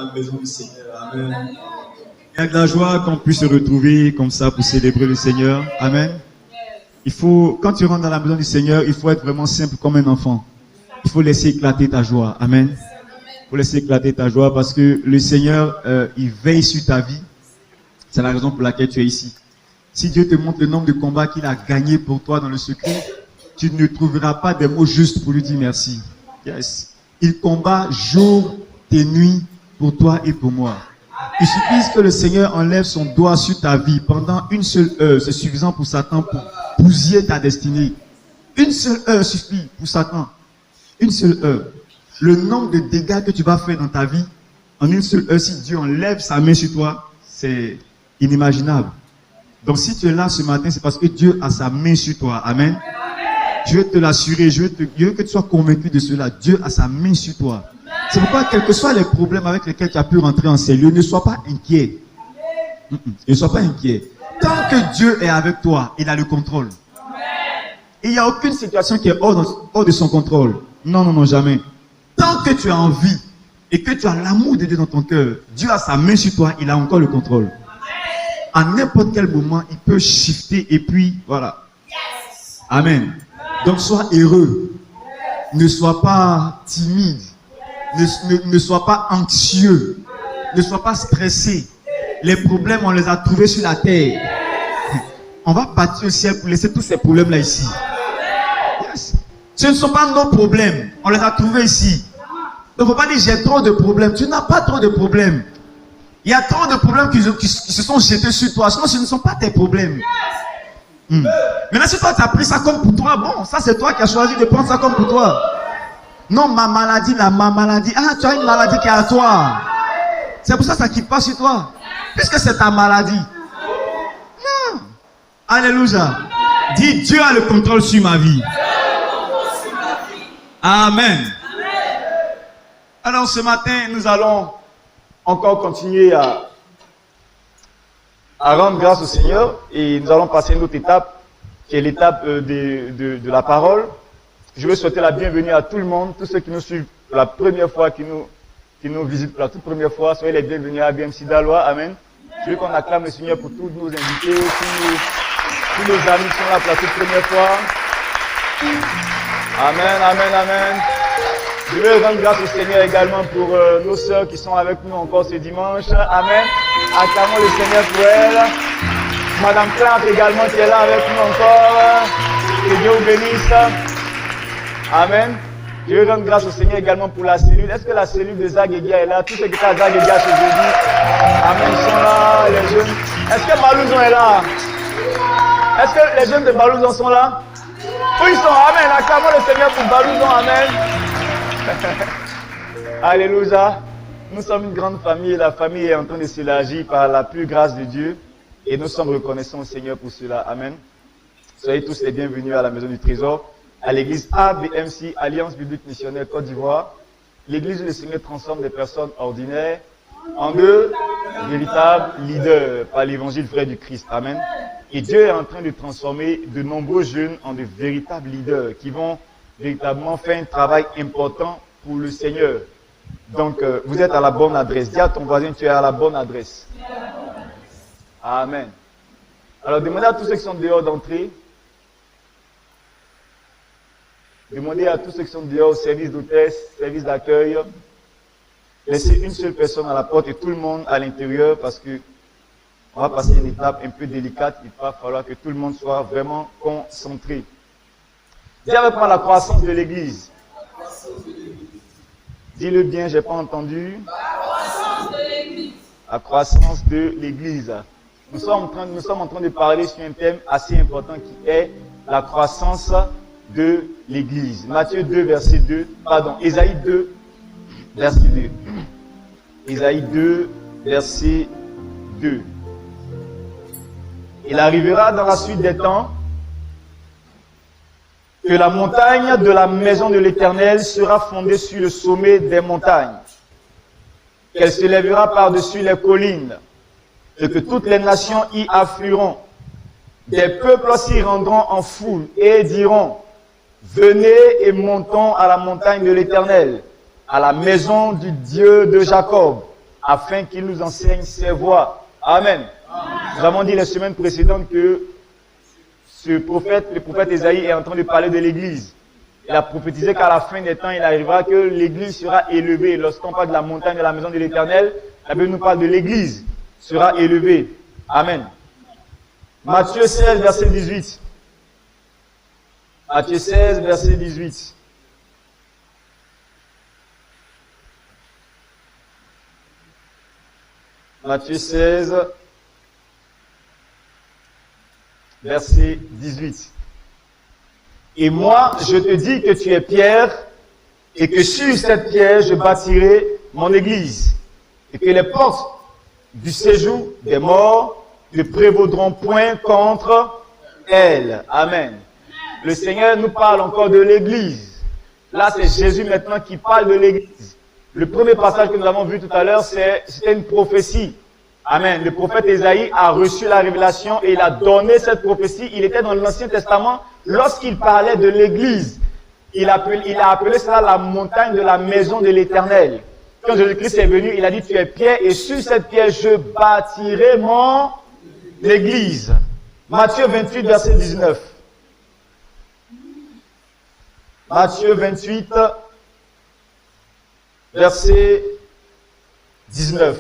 la maison du Seigneur. Amen. Il y a de la joie qu'on puisse se retrouver comme ça pour célébrer le Seigneur. Amen. Quand tu rentres dans la maison du Seigneur, il faut être vraiment simple comme un enfant. Il faut laisser éclater ta joie. Amen. Il faut laisser éclater ta joie parce que le Seigneur, il veille sur ta vie. C'est la raison pour laquelle tu es ici. Si Dieu te montre le nombre de combats qu'il a gagnés pour toi dans le secret, tu ne trouveras pas des mots justes pour lui dire merci. Yes. Il combat jour et nuit pour toi et pour moi. Il suffit que le Seigneur enlève son doigt sur ta vie pendant une seule heure. C'est suffisant pour Satan pour bousiller ta destinée. Une seule heure suffit pour Satan. Une seule heure. Le nombre de dégâts que tu vas faire dans ta vie, en une seule heure, si Dieu enlève sa main sur toi, c'est inimaginable. Donc si tu es là ce matin, c'est parce que Dieu a sa main sur toi. Amen. Je vais te l'assurer, je veux que tu sois convaincu de cela. Dieu a sa main sur toi. C'est pourquoi, quels que soient les problèmes avec lesquels tu as pu rentrer en ces lieux, ne sois pas inquiet. Ne sois pas inquiet. Tant que Dieu est avec toi, il a le contrôle. Il n'y a aucune situation qui est hors de son contrôle. Non, non, non, jamais. Tant que tu as envie et que tu as l'amour de Dieu dans ton cœur, Dieu a sa main sur toi, il a encore le contrôle. À n'importe quel moment, il peut shifter et puis, voilà. Amen. Donc, sois heureux. Ne sois pas timide. Ne sois pas anxieux. Ne sois pas stressé. Les problèmes, on les a trouvés sur la terre. On va partir au ciel pour laisser tous ces problèmes-là ici. Yes. Ce ne sont pas nos problèmes. On les a trouvés ici. Donc, il ne faut pas dire j'ai trop de problèmes. Tu n'as pas trop de problèmes. Il y a trop de problèmes qui se sont jetés sur toi. Sinon, ce ne sont pas tes problèmes. Maintenant, si toi, tu as pris ça comme pour toi, bon, ça, c'est toi qui as choisi de prendre ça comme pour toi. Non, ma maladie, ma maladie. Ah, tu as une maladie qui est à toi. C'est pour ça que ça ne quitte pas sur toi. Puisque c'est ta maladie. Non. Alléluia. Dis, Dieu a le contrôle sur ma vie. Amen. Alors, ce matin, nous allons encore continuer à rendre grâce au Seigneur. Et nous allons passer à une autre étape, qui est l'étape de la parole. Je veux souhaiter la bienvenue à tout le monde, tous ceux qui nous suivent pour la première fois, qui nous visitent pour la toute première fois. Soyez les bienvenus à BMC Daloa. Amen. Je veux qu'on acclame le Seigneur pour tous nos invités, tous nos amis qui sont là pour la toute première fois. Amen, amen, amen. Je veux rendre grâce au Seigneur également pour nos sœurs qui sont avec nous encore ce dimanche. Amen. Acclamons le Seigneur pour elles. Madame Plante également qui est là avec nous encore. Que Dieu vous bénisse. Amen. Je veux rendre grâce au Seigneur également pour la cellule. Est-ce que la cellule de Zaguedia est là? Tous ceux qui étaient à Zaguedia ce jeudi. Amen. Ils sont là, les jeunes. Est-ce que Balouzon est là? Est-ce que les jeunes de Balouzon sont là? Où ils sont? Amen. Acclamons le Seigneur pour Balouzon. Amen. Alléluia. Nous sommes une grande famille. La famille est en train de s'élargir par la pure grâce de Dieu. Et nous sommes reconnaissants au Seigneur pour cela. Amen. Soyez tous les bienvenus à la Maison du Trésor, à l'église ABMC, Alliance Biblique Missionnaire Côte d'Ivoire. L'église où le Seigneur transforme des personnes ordinaires en de véritables leaders par l'évangile vrai du Christ. Amen. Et Dieu est en train de transformer de nombreux jeunes en de véritables leaders qui vont véritablement faire un travail important pour le Seigneur. Donc, vous êtes à la bonne adresse. Dis à ton voisin, tu es à la bonne adresse. Amen. Alors, demandez à tous ceux qui sont dehors d'entrer. Demandez à tous ceux qui sont dehors au service d'hôtesse, service d'accueil. Laissez une seule personne à la porte et tout le monde à l'intérieur parce que on va passer une étape un peu délicate. Il va falloir que tout le monde soit vraiment concentré. Dis avec moi la croissance de l'église. Dis-le bien, je n'ai pas entendu. La croissance de l'église. La croissance de l'église. Nous sommes en train de parler sur un thème assez important qui est la croissance de l'église. Matthieu 2, verset 2. Pardon, Ésaïe 2, verset 2. Ésaïe 2, verset 2. Il arrivera dans la suite des temps que la montagne de la maison de l'Éternel sera fondée sur le sommet des montagnes, qu'elle se lèvera par-dessus les collines, et que toutes les nations y afflueront. Des peuples s'y rendront en foule et diront, venez et montons à la montagne de l'Éternel, à la maison du Dieu de Jacob, afin qu'il nous enseigne ses voies. Amen. Nous avons dit les semaines précédentes que le prophète Ésaïe est en train de parler de l'Église. Il a prophétisé qu'à la fin des temps, il arrivera que l'Église sera élevée. Lorsqu'on parle de la montagne de la maison de l'Éternel, la Bible nous parle de l'Église sera élevée. Amen. Matthieu 16, verset 18. Matthieu 16, verset 18. Matthieu 16, verset 18. Et moi, je te dis que tu es Pierre, et que sur cette pierre, je bâtirai mon église, et que les portes du séjour des morts ne prévaudront point contre elle. Amen. Le Seigneur nous parle encore de l'église. Là, c'est Jésus maintenant qui parle de l'église. Le premier passage que nous avons vu tout à l'heure, c'était une prophétie. Amen. Le prophète Ésaïe a reçu la révélation et il a donné cette prophétie. Il était dans l'Ancien Testament lorsqu'il parlait de l'église. Il a appelé cela la montagne de la maison de l'Éternel. Quand Jésus-Christ est venu, il a dit, tu es pierre et sur cette pierre, je bâtirai mon église. Matthieu 28, verset 19. Matthieu 28, verset 19.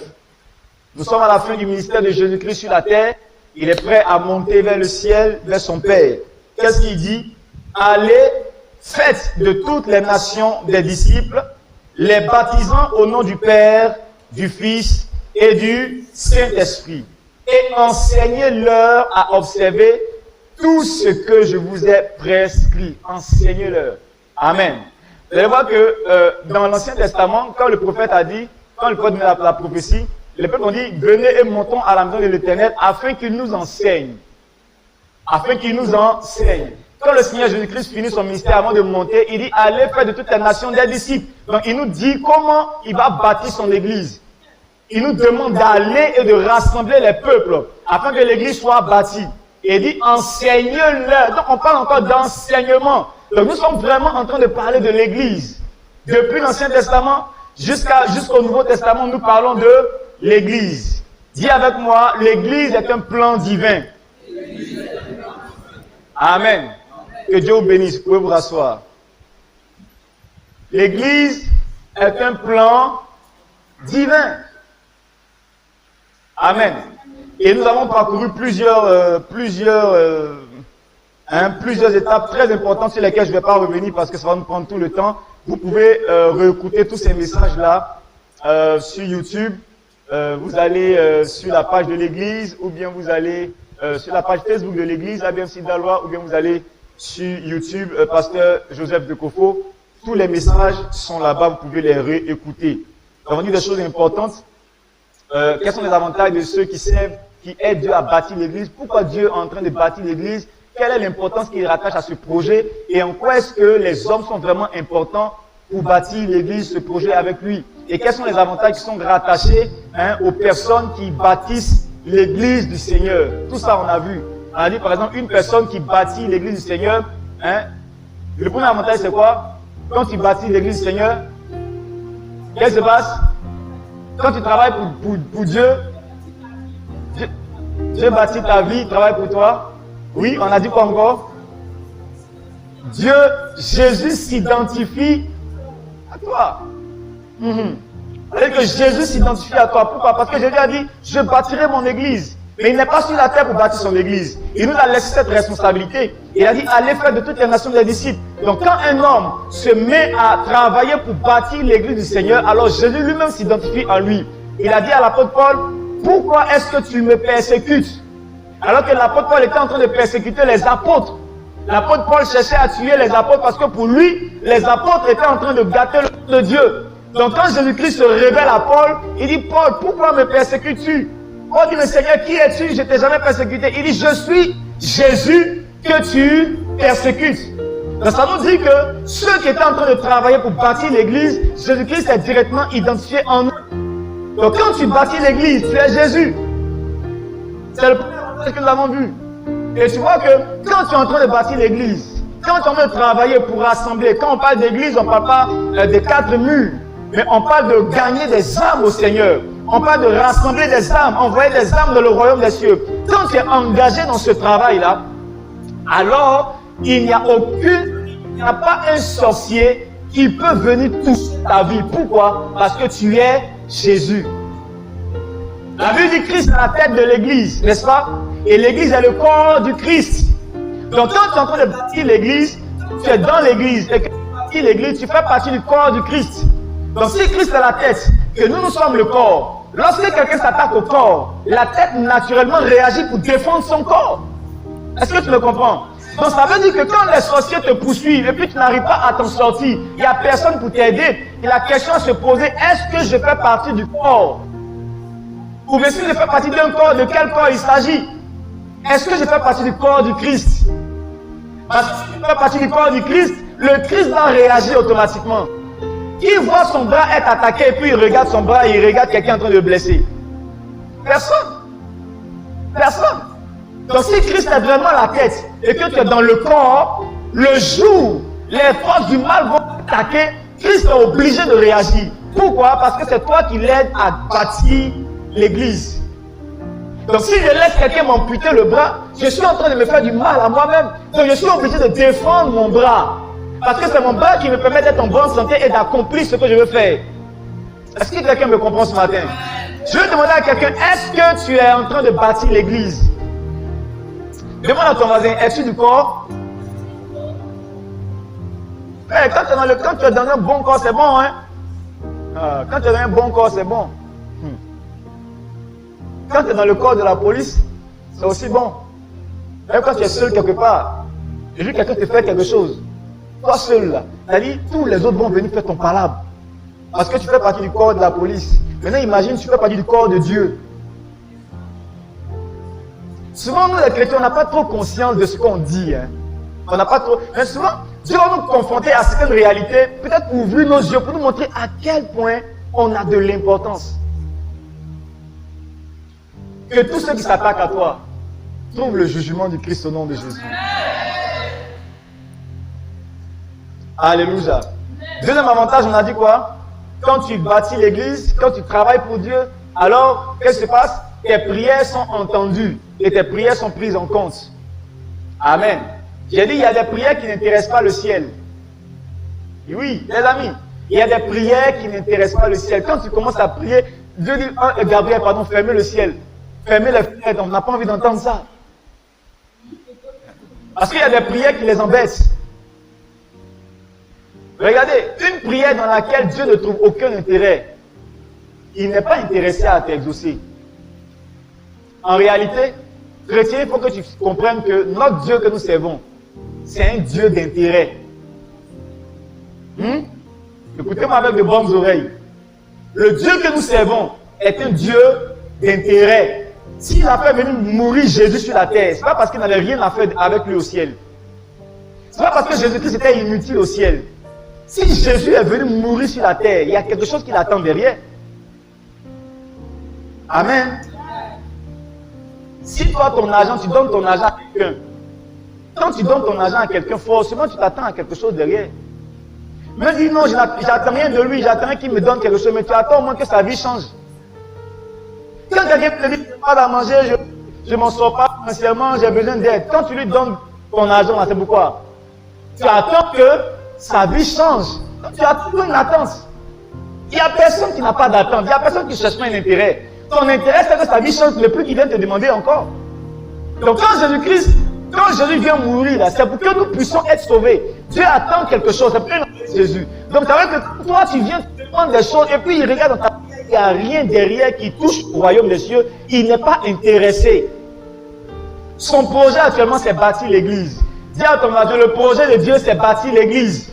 Nous sommes à la fin du ministère de Jésus-Christ sur la terre. Il est prêt à monter vers le ciel, vers son Père. Qu'est-ce qu'il dit? Allez, faites de toutes les nations des disciples, les baptisant au nom du Père, du Fils et du Saint-Esprit. Et enseignez-leur à observer tout ce que je vous ai prescrit. Enseignez-leur. Amen. Vous allez voir que dans l'Ancien Testament, quand le prophète a dit, quand le prophète a donné la prophétie, les peuples ont dit, venez et montons à la maison de l'Éternel afin qu'il nous enseigne. Afin qu'il nous enseigne. Quand le Seigneur Jésus-Christ finit son ministère avant de monter, il dit, allez faire de toutes les nations des disciples. Donc il nous dit comment il va bâtir son église. Il nous demande d'aller et de rassembler les peuples afin que l'église soit bâtie. Et il dit, enseigne-leur. Donc on parle encore d'enseignement. Donc nous sommes vraiment en train de parler de l'église. Depuis l'Ancien Testament jusqu'au Nouveau Testament, nous parlons de l'église. Dis avec moi, l'église est un plan divin. Amen. Que Dieu vous bénisse. Vous pouvez vous rasseoir. L'église est un plan divin. Amen. Et nous avons parcouru plusieurs étapes très importantes sur lesquelles je ne vais pas revenir parce que ça va nous prendre tout le temps. Vous pouvez réécouter tous ces messages-là sur YouTube. Vous allez sur la page de l'église ou bien vous allez sur la page Facebook de l'église, ABMC Dalois, ou bien vous allez sur YouTube, Pasteur Joseph de Kofo. Tous les messages sont là-bas, vous pouvez les réécouter. Nous avons dit des choses importantes. Quels sont les avantages de ceux qui servent, qui aident Dieu à bâtir l'église? Pourquoi Dieu est en train de bâtir l'église? Quelle est l'importance qu'il rattache à ce projet? Et en quoi est-ce que les hommes sont vraiment importants pour bâtir l'église, ce projet avec lui? Et quels sont les avantages qui sont rattachés aux personnes qui bâtissent l'église du Seigneur? Tout ça, on a vu. On a dit, par exemple, une personne qui bâtit l'église du Seigneur, le premier avantage, c'est quoi? Quand tu bâtis l'église du Seigneur, qu'est-ce qui se passe? Quand tu travailles pour Dieu, Dieu bâtit ta vie, il travaille pour toi. Oui, on a dit quoi encore? Dieu, Jésus s'identifie à toi. C'est-à-dire que Jésus s'identifie à toi. Pourquoi? Parce que Jésus a dit, je bâtirai mon église. Mais il n'est pas sur la terre pour bâtir son église. Il nous a laissé cette responsabilité. Il a dit, allez faire de toutes les nations des disciples. Donc quand un homme se met à travailler pour bâtir l'église du Seigneur, alors Jésus lui-même s'identifie en lui. Il a dit à l'apôtre Paul, pourquoi est-ce que tu me persécutes? Alors que l'apôtre Paul était en train de persécuter les apôtres. L'apôtre Paul cherchait à tuer les apôtres parce que pour lui, les apôtres étaient en train de gâter le nom de Dieu. Donc quand Jésus-Christ se révèle à Paul, il dit, Paul, pourquoi me persécutes-tu? Paul dit, mais Seigneur, qui es-tu? Je ne t'ai jamais persécuté. Il dit, je suis Jésus que tu persécutes. Donc ça nous dit que ceux qui étaient en train de travailler pour bâtir l'église, Jésus-Christ est directement identifié en eux. Donc quand tu bâtis l'église, tu es Jésus. C'est le premier que nous avons vu. Et tu vois que quand tu es en train de bâtir l'église, quand tu es en train de travailler pour rassembler, quand on parle d'église, on ne parle pas des quatre murs, mais on parle de gagner des âmes au Seigneur. On parle de rassembler des âmes, envoyer des âmes dans le royaume des cieux. Quand tu es engagé dans ce travail-là, alors il n'y a pas un sorcier qui peut venir toucher ta vie. Pourquoi? Parce que tu es Jésus. La Bible dit Christ est la tête de l'église, n'est-ce pas? Et l'église est le corps du Christ. Donc quand tu es en train de bâtir l'église, tu es dans l'église. Et quand tu bâtis l'église, tu fais partie du corps du Christ. Donc si Christ est la tête, que nous sommes le corps, lorsque quelqu'un s'attaque au corps, la tête naturellement réagit pour défendre son corps. Est-ce que tu me comprends? Donc ça veut dire que quand les sorciers te poursuivent et puis tu n'arrives pas à t'en sortir, il n'y a personne pour t'aider. Et la question à se poser, est-ce que je fais partie du corps? Ou bien si je fais partie d'un corps, de quel corps il s'agit? Est-ce que je fais partie du corps du Christ? Parce que si je fais partie du corps du Christ, le Christ va réagir automatiquement. Qui voit son bras être attaqué et puis il regarde son bras et il regarde quelqu'un en train de le blesser? Personne. Personne. Donc si Christ est vraiment la tête et que tu es dans le corps, le jour les forces du mal vont t'attaquer, Christ est obligé de réagir. Pourquoi? Parce que c'est toi qui l'aides à bâtir l'église. Donc si je laisse quelqu'un m'amputer le bras, je suis en train de me faire du mal à moi-même. Donc je suis obligé de défendre mon bras. Parce que c'est mon bras qui me permet d'être en bonne santé et d'accomplir ce que je veux faire. Est-ce que quelqu'un me comprend ce matin? Je vais demander à quelqu'un, est-ce que tu es en train de bâtir l'église? Demande à ton voisin, es-tu du corps? Hey, quand tu es dans un bon corps, c'est bon, hein? Quand tu es dans un bon corps, c'est bon. Quand tu es dans le corps de la police, c'est aussi bon. Même quand tu es seul quelque part, j'ai vu quelqu'un te faire quelque chose. Toi seul là, c'est-à-dire tous les autres vont venir faire ton palabre. Parce que tu fais partie du corps de la police. Maintenant imagine, tu fais partie du corps de Dieu. Souvent nous les chrétiens, on n'a pas trop conscience de ce qu'on dit. Hein. On n'a pas trop. Mais souvent, Dieu va nous confronter à certaines réalités, peut-être pour ouvrir nos yeux, pour nous montrer à quel point on a de l'importance. Que tous ceux qui s'attaquent à toi trouvent le jugement du Christ au nom de Jésus. Alléluia. Deuxième avantage, on a dit quoi? Quand tu bâtis l'église, quand tu travailles pour Dieu, alors qu'est-ce qui se passe? Tes prières sont entendues et tes prières sont prises en compte. Amen. J'ai dit, il y a des prières qui n'intéressent pas le ciel. Oui, les amis, il y a des prières qui n'intéressent pas le ciel. Quand tu commences à prier, Dieu dit, Gabriel, pardon, fermez le ciel. Fermez les fenêtres, on n'a pas envie d'entendre ça. Parce qu'il y a des prières qui les embêtent. Regardez, une prière dans laquelle Dieu ne trouve aucun intérêt, il n'est pas intéressé à t'exaucer. En réalité, chrétien, il faut que tu comprennes que notre Dieu que nous servons, c'est un Dieu d'intérêt. Écoutez-moi avec de bonnes oreilles. Le Dieu que nous servons est un Dieu d'intérêt. S'il a fait venir mourir Jésus sur la terre, ce n'est pas parce qu'il n'avait rien à faire avec lui au ciel. Ce n'est pas parce que Jésus-Christ était inutile au ciel. Si Jésus est venu mourir sur la terre, il y a quelque chose qui l'attend derrière. Amen. Si toi, ton argent, tu donnes ton argent à quelqu'un, quand tu donnes ton argent à quelqu'un, forcément, tu t'attends à quelque chose derrière. Me dis non, j'attends rien de lui, j'attends qu'il me donne quelque chose, mais tu attends au moins que sa vie change. Quand quelqu'un te dit, je n'ai pas à manger, je ne m'en sors pas financièrement, j'ai besoin d'aide. Quand tu lui donnes ton argent, c'est pourquoi? Tu attends que sa vie change. Tu as toujours une attente. Il n'y a personne qui n'a pas d'attente. Il n'y a personne qui cherche pas un intérêt. Ton intérêt, c'est que sa vie change le plus qu'il vient te demander encore. Donc quand Jésus vient mourir, c'est pour que nous puissions être sauvés. Dieu attend quelque chose, c'est pour Jésus. Donc ça veut dire que toi, tu viens te demander des choses et puis il regarde dans ta vie, il n'y a rien derrière qui touche au royaume des cieux. Il n'est pas intéressé. Son projet actuellement, c'est bâtir l'église. Dis à ton voisin, le projet de Dieu, c'est bâtir l'église.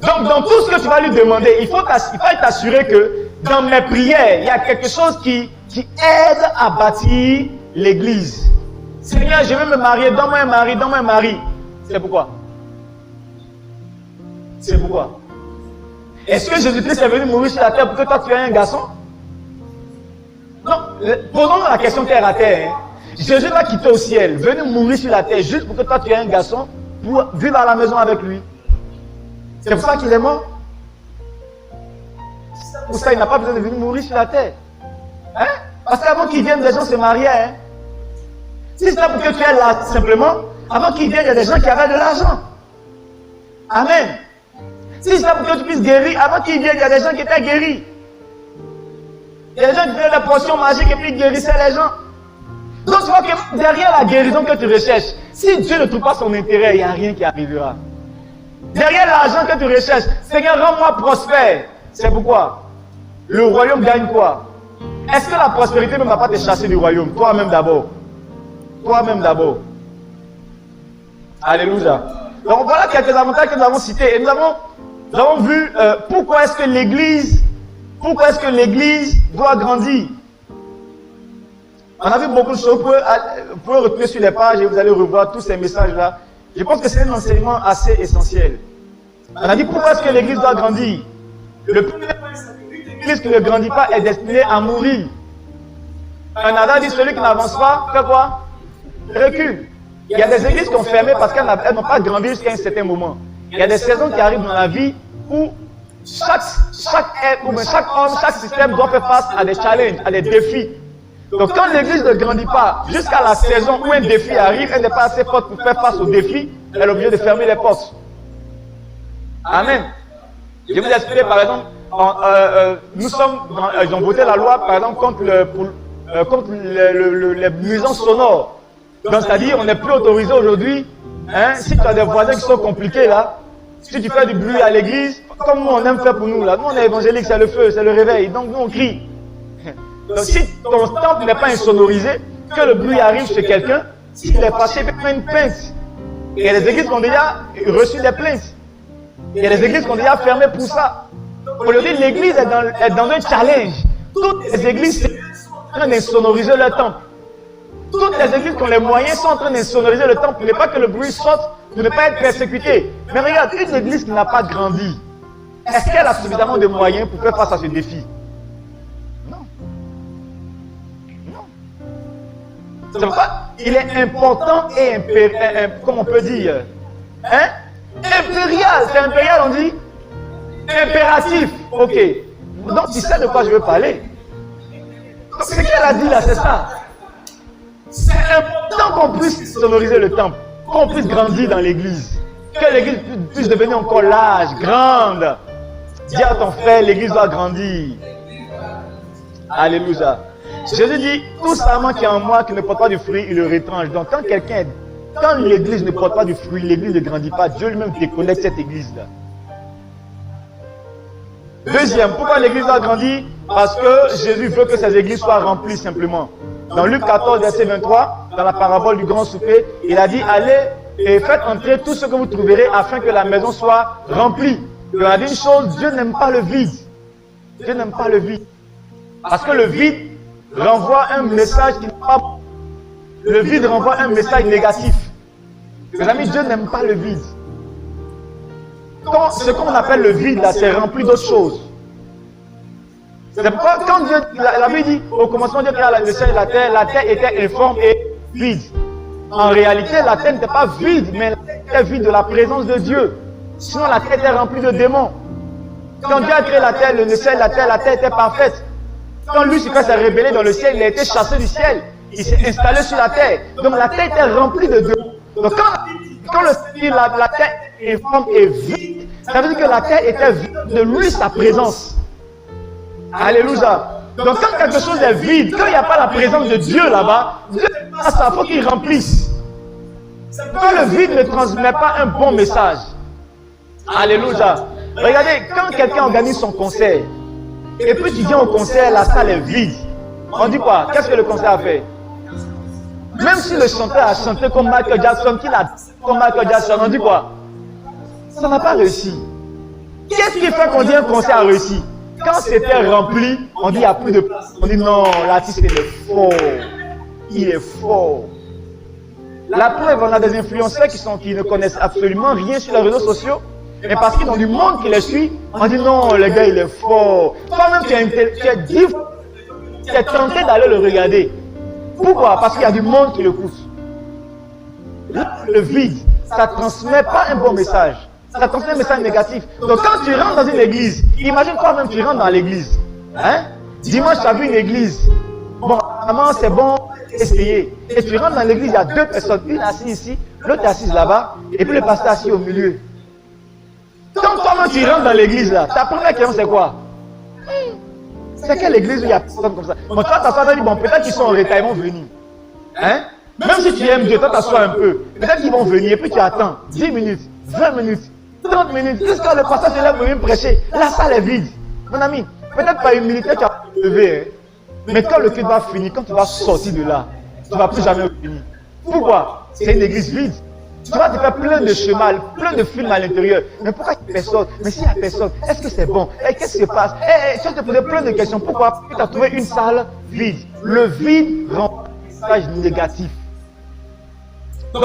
Donc, dans tout ce que tu vas lui demander, il faut t'assurer que dans mes prières, il y a quelque chose qui aide à bâtir l'église. Seigneur, je veux me marier, donne-moi un mari, donne-moi un mari. C'est pourquoi? C'est pourquoi? Est-ce que Jésus-Christ est venu mourir sur la terre pour que toi tu aies un garçon? Non, posons la question terre à terre. Hein. Jésus va quitter au ciel, venir mourir sur la terre juste pour que toi tu aies un garçon pour vivre à la maison avec lui. C'est pour ça qu'il est mort. pour ça, il n'a pas besoin de venir mourir sur la terre. Hein? Parce qu'avant qu'il vienne, des gens se mariaient. Hein? Si c'est pour que tu es là, simplement, avant qu'il vienne, il y a des gens qui avaient de l'argent. Amen. Si c'est pour que tu puisses guérir, avant qu'il vienne, il y a des gens qui étaient guéris. Il y a des gens qui faisaient la potion magique et puis ils guérissaient les gens. Donc tu vois que derrière la guérison que tu recherches, si Dieu ne trouve pas son intérêt, il n'y a rien qui arrivera. Derrière l'argent que tu recherches, Seigneur, rends-moi prospère. C'est pourquoi le royaume gagne quoi? Est-ce que la prospérité ne va pas te chasser du royaume? Toi-même d'abord. Toi-même d'abord. Alléluia. Donc voilà quelques avantages que nous avons cités. Et nous avons vu pourquoi est-ce que l'Église doit grandir. On a vu beaucoup de choses. Vous pouvez retourner sur les pages et vous allez revoir tous ces messages-là. Je pense que c'est un enseignement assez essentiel. On a dit pourquoi est-ce que l'Église doit grandir. Le premier point, c'est que l'Église qui ne grandit pas est destinée à mourir. Un Adam dit celui qui n'avance pas, fait quoi? Recule. Il y a des églises qui ont fermé parce qu'elles n'ont pas grandi jusqu'à un certain moment. Il y a des saisons qui arrivent dans la vie où chaque homme, chaque système doit faire face à des challenges, à des défis. Donc quand l'église ne grandit pas jusqu'à la saison où un défi arrive, elle n'est pas assez forte pour faire face au défi, elle est obligée de fermer les portes. Amen. Je vais vous expliquer par exemple, ils ont voté la loi par exemple contre les nuisances sonores. Donc c'est-à-dire on n'est plus autorisé aujourd'hui, hein, si tu as des voisins qui sont compliqués là, si tu fais du bruit à l'église, comme nous on aime faire pour nous là, nous on est évangélique, c'est le feu, c'est le réveil, donc nous on crie. Donc si ton temple n'est pas insonorisé, que le bruit arrive chez quelqu'un, s'il est fâché, il peut faire une plainte. Il y a des églises qui ont déjà reçu des plaintes. Il y a des églises qui ont déjà fermé pour ça. Aujourd'hui, l'église est dans un challenge. Toutes les églises sont en train d'insonoriser leur temple. Toutes les églises qui ont les moyens sont en train d'insonoriser le temple pour ne pas que le bruit sorte, pour ne pas être persécuté. Mais regarde, une église qui n'a pas grandi, est-ce qu'elle a suffisamment de moyens pour faire face à ce défi? C'est pourquoi il est important et comment on peut dire, hein? Impérial, c'est impérial on dit? Impératif, ok. Donc tu sais de quoi je veux parler. Donc ce qu'elle a dit là, c'est ça. C'est important qu'on puisse sonoriser le temple, qu'on puisse grandir dans l'église. Que l'église puisse devenir encore large, grande. Dis à ton frère, l'église doit grandir. Alléluia. Jésus dit, tout sarment qui est en moi, qui ne porte pas du fruit, il le retranche. Donc quand l'église ne porte pas du fruit, l'église ne grandit pas, Dieu lui-même déconnecte cette église-là. Deuxième, pourquoi l'église doit grandir? Parce que Jésus veut que ces églises soient remplies simplement. Dans Luc 14, verset 23, dans la parabole du grand souper, il a dit, allez et faites entrer tout ce que vous trouverez afin que la maison soit remplie. Il a dit une chose, Dieu n'aime pas le vide. Dieu n'aime pas le vide. Parce que le vide renvoie un message qui n'est pas bon. Le vide renvoie un message négatif. Mes amis, Dieu n'aime pas le vide. Ce qu'on appelle le vide, là, c'est rempli d'autres choses. C'est pourquoi, quand Dieu, la Bible dit, au commencement, Dieu créa le ciel et la terre était informe et vide. En réalité, la terre n'était pas vide, mais la terre était vide de la présence de Dieu. Sinon, la terre était remplie de démons. Quand Dieu a créé la terre, le ciel, la terre était parfaite. Quand Lucifer s'est rébellé dans le ciel, il a été chassé du ciel. Il s'est installé sur la terre. Donc la terre était remplie de démons. Donc quand la terre est forme et vide, ça veut dire que la terre était vide de lui, sa présence. Alléluia. Donc quand quelque chose est vide, quand il n'y a pas la présence de Dieu là-bas, Dieu a ça, il faut qu'il remplisse. Quand le vide ne transmet pas un bon message. Alléluia. Regardez, quand quelqu'un organise son concert, et puis tu viens au concert, la salle est vide. On dit quoi? Qu'est-ce que le concert a fait? Même si le chanteur a chanté comme Michael Jackson, qu'il a comme Michael Jackson, on dit quoi? Ça n'a pas réussi. Qu'est-ce qui fait qu'on dit un concert a réussi? Quand c'était rempli, on dit il n'y a plus de place. On dit non, l'artiste il est fort. Il est fort. La preuve, on a des influenceurs qui ne connaissent absolument rien sur les réseaux sociaux. Mais parce qu'ils ont du monde qui les suit, on dit non, le gars il est fort. Toi-même tu es tenté d'aller le regarder. Pourquoi? Parce qu'il y a du monde qui le pousse. Le vide, ça ne transmet pas un bon message. Ça transmet un message négatif. Donc quand tu rentres dans une église, imagine toi-même tu rentres dans l'église. Hein? Dimanche, tu as vu une église. Bon, vraiment c'est bon, essayer. Et tu rentres dans l'église, il y a deux personnes. Une assise ici, l'autre assise là-bas, et puis le pasteur assis au milieu. Quand toi-même tu rentres dans l'église là, ta première question c'est quoi? C'est quelle église où il y a personne comme ça? Bon, toi, ta soeur t'a dit, bon, peut-être qu'ils sont en retard, ils vont venir. Hein? Même si tu aimes Dieu, toi, t'assois un peu. Peut-être qu'ils vont venir, et puis tu attends 10 minutes, 20 minutes, 30 minutes, jusqu'à le pasteur se lève pour venir prêcher. La salle est vide. Mon ami, peut-être par humilité, tu vas te lever. Hein? Mais quand le culte va finir, quand tu vas sortir de là, tu ne vas plus jamais revenir. Pourquoi? C'est une église vide. Tu vas te faire plein de chemins, plein de films à l'intérieur. Mais pourquoi il n'y a personne? Mais s'il n'y a personne, est-ce que c'est bon? Qu'est-ce qui se passe? Tu vas te poser plein de questions. Pourquoi? Tu as trouvé une salle vide. Le vide rend un message négatif. Donc,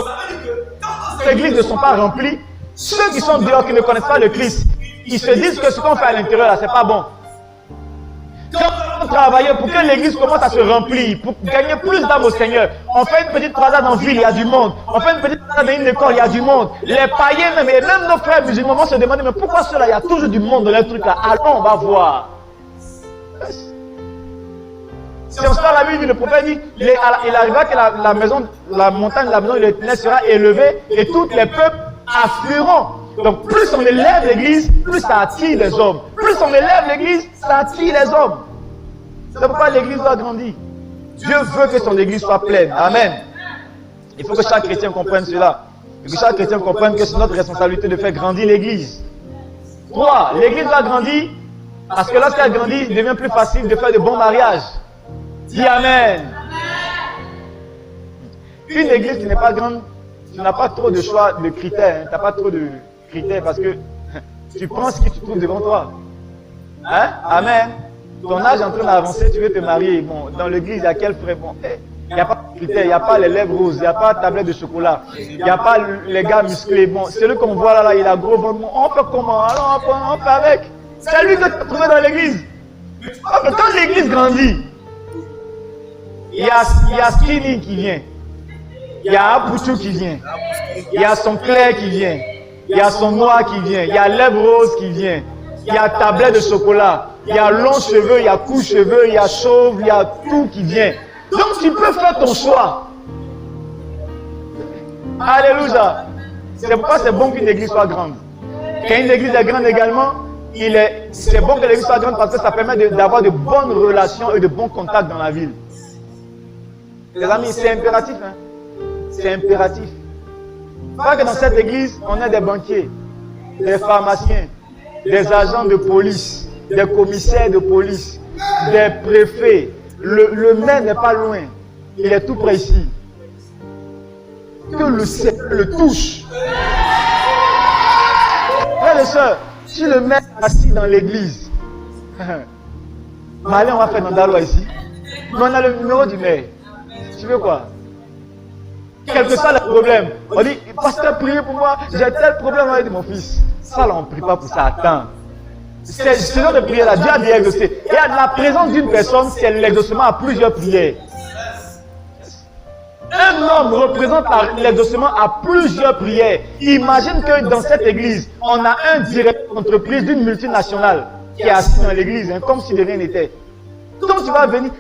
quand les églises ne sont pas remplies, ceux qui sont dehors, qui ne connaissent pas le Christ, ils se disent que ce qu'on fait à l'intérieur, là, c'est pas bon. Quand on travaille pour que l'église commence à se remplir, pour gagner plus d'âmes au Seigneur, on fait une petite croisade en ville, il y a du monde. On fait une petite croisade dans une école, il y a du monde. Les païens, même, et même nos frères musulmans vont se demander, mais pourquoi cela, il y a toujours du monde dans les trucs là? Allons, on va voir. Si on se parle la Bible, le prophète dit, il arrivera que la maison, la montagne, la maison de l'Éternel sera élevée et tous les peuples afflueront. Donc plus on élève l'église, plus ça attire les hommes. Plus on élève l'église, ça attire les hommes. C'est pourquoi l'église doit grandir. Dieu veut que son église soit pleine. Amen. Il faut que chaque chrétien comprenne cela. Et que chaque chrétien comprenne que c'est notre responsabilité de faire grandir l'église. 3. L'église doit grandir parce que lorsqu'elle grandit, il devient plus facile de faire de bons mariages. Dis Amen. Une église qui n'est pas grande, tu n'as pas trop de choix de critères. Hein. Tu n'as pas trop de critères parce que tu prends ce que tu trouves devant toi. Hein? Amen. Ton âge est en train d'avancer, tu veux te marier. Bon, dans l'église, il y a quel frère? Bon, il n'y a pas de critères, il n'y a pas les lèvres roses, il n'y a pas de tablette de chocolat, il n'y a pas les gars musclés. Bon, celui qu'on voit là, il a gros ventre. On fait comment? Alors on fait avec. C'est lui que tu as trouvé dans l'église. Quand l'église grandit, il y a Skinny qui vient. Il y a Abouchou qui vient. Il y a son clair qui vient. Il y a son noir qui vient. Il y a lèvres roses qui vient. Il y a tablette de chocolat. Il y a long cheveux, il y a court cheveux, il y a chauve, il y a tout qui vient. Donc tu peux faire ton choix. Alléluia. C'est pourquoi c'est bon qu'une église soit grande. Quand une église est grande également, c'est bon que l'église soit grande parce que ça permet d'avoir de bonnes relations et de bons contacts dans la ville. Les amis, c'est impératif. Hein? C'est impératif. Pas que dans cette église, on ait des banquiers, des pharmaciens, des agents de police, des commissaires de police, des préfets. Le maire n'est pas loin. Il est tout près ici. Que le Seigneur le touche. Frères et sœurs, si le maire est assis dans l'église, allez, on va faire Nandaloa ici. Mais on a le numéro du maire. Tu veux quoi? Quel que soit le problème. On dit, pasteur, priez pour moi, j'ai tel problème avec mon fils. Ça là, on ne prie pas pour ça. Attends. C'est ce genre de prière là, Dieu a déjà exaucé. Et la présence d'une personne, c'est l'exaucement à plusieurs prières. Un homme représente l'exaucement à plusieurs prières. Imagine que dans cette église, on a un directeur d'entreprise d'une multinationale qui est assis dans l'église, hein, comme si de rien n'était. Donc tu vas venir,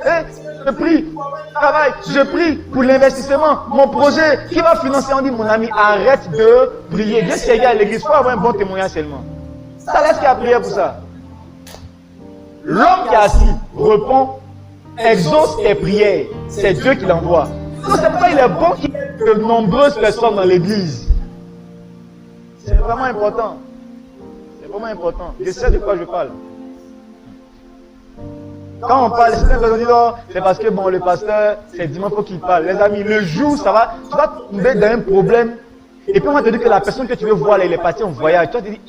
je prie pour le travail, je prie pour l'investissement, mon projet, qui va financer? On dit, mon ami, arrête de prier. Dieu sait à l'église, il faut avoir un bon témoignage seulement. Ça laisse qu'il y a prière pour ça. L'homme qui est assis répond, exauce tes prières. C'est Dieu qui l'envoie. Donc c'est pourquoi il est bon qu'il y ait de nombreuses personnes dans l'église. C'est vraiment important. C'est vraiment important. Je sais de quoi je parle. Quand on parle, certaines personnes disent, oh, c'est parce que bon, le pasteur, c'est dimanche faut qu'il parle. Les amis, le jour, ça va, tu vas tomber dans un problème. Et puis on va te dire que la personne que tu veux voir, là, il est parti en voyage. Tu vas te dire,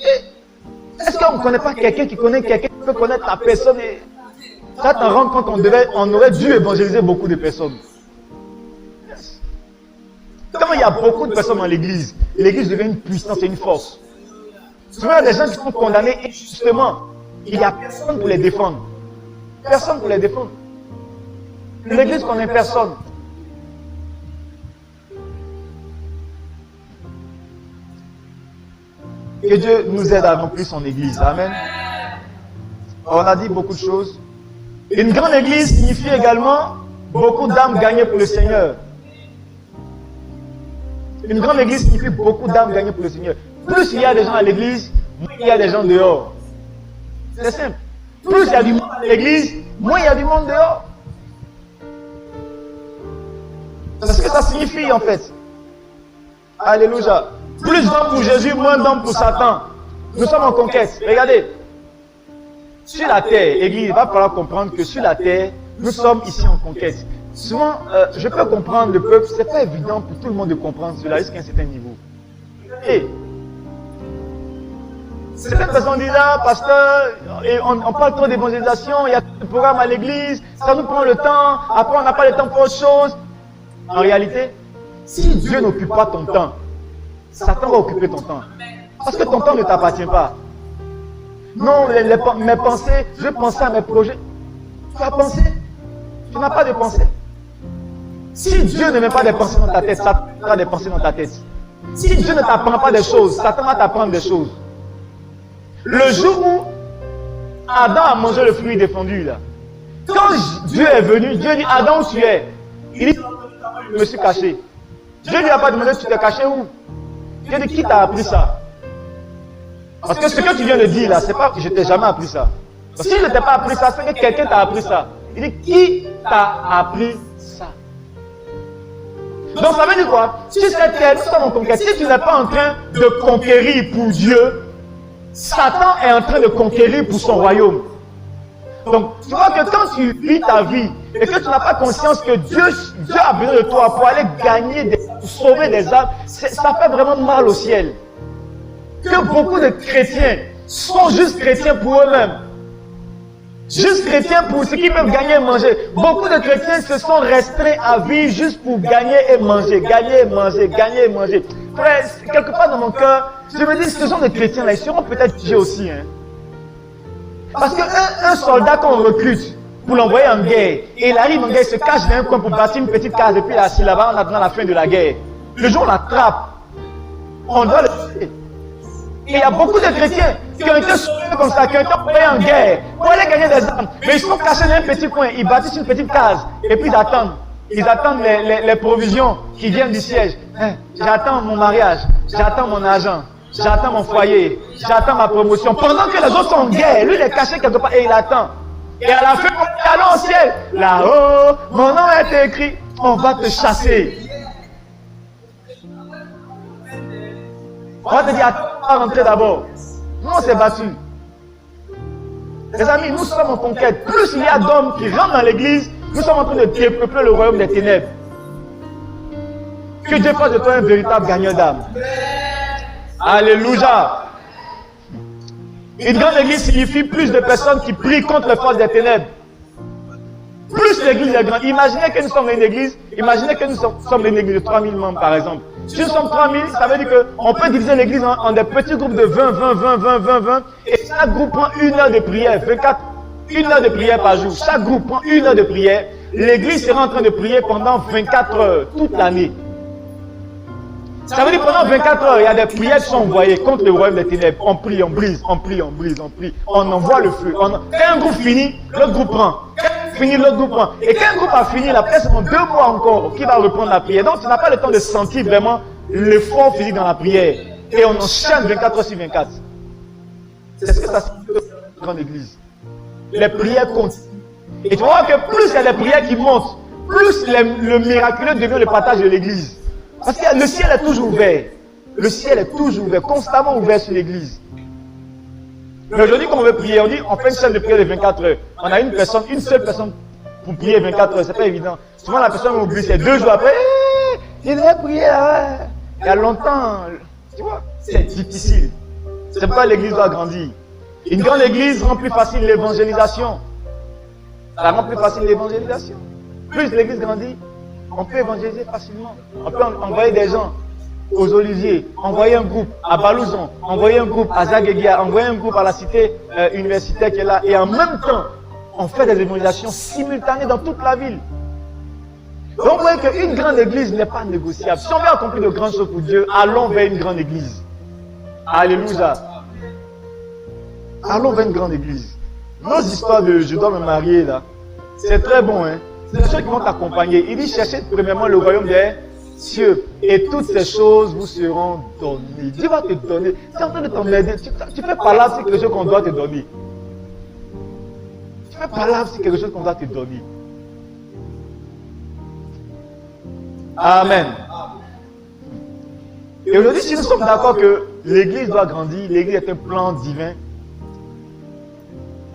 est-ce qu'on ne connaît pas quelqu'un qui connaît quelqu'un qui peut connaître la personne? Et tu vas t'en rendre compte qu'on aurait dû évangéliser beaucoup de personnes. Quand il y a beaucoup de personnes dans l'église devient une puissance et une force. Souvent, il y a des gens qui sont condamnés et justement, il n'y a personne pour les défendre. Personne pour les défendre. L'église connaît personne. Que Dieu nous aide à remplir son église. Amen. On a dit beaucoup de choses. Une grande église signifie également beaucoup d'âmes gagnées pour le Seigneur. Une grande église signifie beaucoup d'âmes gagnées pour le Seigneur. Plus il y a des gens à l'église, moins il y a des gens dehors. C'est simple. Plus il y a du monde à l'église, moins il y a du monde dehors. C'est ce que ça signifie en fait. Alléluia. Plus d'hommes pour Jésus, moins d'hommes pour Satan. Nous sommes en conquête. Regardez. Sur la terre, Église, il va falloir comprendre que sur la terre, nous sommes ici en conquête. Souvent, je peux comprendre le peuple, ce n'est pas évident pour tout le monde de comprendre cela jusqu'à un certain niveau. Et certaines personnes disent, ah, pasteur, et on parle trop d'évangélisation, il y a tout le programme à l'église, ça nous prend le temps, après on n'a pas le temps pour autre chose. En réalité, si Dieu n'occupe pas ton temps, Satan va occuper ton temps. Parce que ton temps ne t'appartient pas. Non, mes pensées, je pensais à mes projets. Tu as pensé? Tu n'as pas de pensée. Si Dieu ne met pas des pensées dans ta tête, Satan mettra des pensées dans ta tête. Si Dieu ne t'apprend pas des choses, Satan va t'apprendre des choses. Le jour où Adam a mangé le fruit défendu, là, quand Dieu est venu, Dieu dit, Adam, où tu es? Il dit, je me suis caché. Dieu lui a pas demandé, tu t'es caché où? Dieu dit, qui t'a appris ça? Parce que ce que tu viens de dire là, c'est pas que je t'ai jamais appris ça. Si je ne t'ai pas appris ça, c'est que quelqu'un t'a appris ça. Il dit, qui t'a appris ça? Donc ça veut dire quoi? Si cette terre, nous sommes en conquête, si tu n'es pas en train de conquérir pour Dieu, Satan est en train de conquérir pour son royaume. Donc tu vois que quand tu vis ta vie et que tu n'as pas conscience que Dieu a besoin de toi pour aller gagner, pour sauver des âmes, ça fait vraiment mal au ciel. Que beaucoup de chrétiens sont juste chrétiens pour eux-mêmes. Juste chrétiens pour ce qu'ils peuvent gagner et manger. Beaucoup de chrétiens se sont restreints à vivre juste pour gagner et manger. Gagner et manger, gagner et manger. Frère, quelque part dans mon cœur, je me dis, ce sont des chrétiens là, ils seront peut-être tués aussi. Hein. Parce qu'un soldat qu'on recrute pour l'envoyer en guerre, et il arrive en guerre, il se cache dans un coin pour bâtir une petite case, et puis là-bas, on attend la fin de la guerre. Le jour où on l'attrape, on doit le tuer. Et il y a beaucoup de chrétiens qui ont été sauvés comme ça, qui ont été envoyés en guerre pour aller gagner des âmes. Mais ils sont cachés dans un petit coin, ils bâtissent une petite case et puis ils attendent. Ils attendent les provisions qui viennent du siège. Hein, j'attends mon mariage, j'attends mon argent, j'attends mon foyer, j'attends ma promotion. Pendant que les autres sont en guerre, lui il est caché quelque part et il attend. Et à la fin, on dit allons au ciel. Là-haut, mon nom est écrit, on va te chasser. On va te dire, attends, rentrer d'abord. Nous, on s'est battus. Les amis, nous sommes en conquête. Plus il y a d'hommes qui rentrent dans l'église, nous sommes en train de dépeupler le royaume des ténèbres. Que Dieu fasse de toi un véritable gagneur d'âme. Alléluia. Une grande église signifie plus de personnes qui prient contre les forces des ténèbres. Plus l'église est grande. Imaginez que nous sommes une église, imaginez que nous sommes une église de 3000 membres par exemple. Si nous sommes 3000, ça veut dire qu'on peut diviser l'église en des petits groupes de 20. Et chaque groupe prend 1 heure de prière, 1 heure de prière par jour. Chaque groupe prend 1 heure de prière. L'église sera en train de prier pendant 24 heures, toute l'année. Ça veut dire que pendant 24 heures, il y a des prières qui sont envoyées contre le royaume des ténèbres. On prie, on brise, on prie, on brise, on prie. On envoie le feu. Quand un groupe finit, l'autre groupe prend. Quand un groupe finit, l'autre groupe prend. Et quand un groupe a fini, après c'est 2 mois encore qui va reprendre la prière. Donc tu n'as pas le temps de sentir vraiment l'effort physique dans la prière. Et on enchaîne 24 heures sur 24. C'est ce que ça signifie dans une grande église. Les prières comptent. Et tu vois que plus il y a des prières qui montent, plus le miraculeux devient le partage de l'église. Parce que le ciel est toujours ouvert. Le ciel est toujours ouvert, constamment ouvert sur l'église. Mais aujourd'hui, quand on veut prier, on dit on fait une chaîne de prière de 24 heures. On a une seule personne pour prier 24 heures. C'est pas évident. Souvent, la personne oublie, c'est 2 jours après. Il devait prier là. Il y a longtemps. Tu vois, c'est difficile. C'est pourquoi l'église doit grandir. Une grande église rend plus facile l'évangélisation. Ça rend plus facile l'évangélisation. Plus l'église grandit, on peut évangéliser facilement. On peut envoyer des gens aux Oliviers, envoyer un groupe à Balouzon, envoyer un groupe à Zagueguia, envoyer un groupe à la cité universitaire qui est là. Et en même temps, on fait des évangélisations simultanées dans toute la ville. Donc vous voyez qu'une grande église n'est pas négociable. Si on veut accomplir de grandes choses pour Dieu, allons vers une grande église. Alléluia. Allons vers une grande église. Nos histoires de je dois me marier là, c'est très bon, hein. C'est ceux qui vont t'accompagner. Il dit cherchez premièrement le royaume des cieux et toutes ces choses vous seront données. Dieu va te donner. Tu es en train de t'emmerder. Tu fais pas là c'est quelque chose qu'on doit te donner. Tu fais pas là c'est quelque chose qu'on doit te donner. Amen. Et aujourd'hui, si nous sommes d'accord que l'église doit grandir, l'église est un plan divin,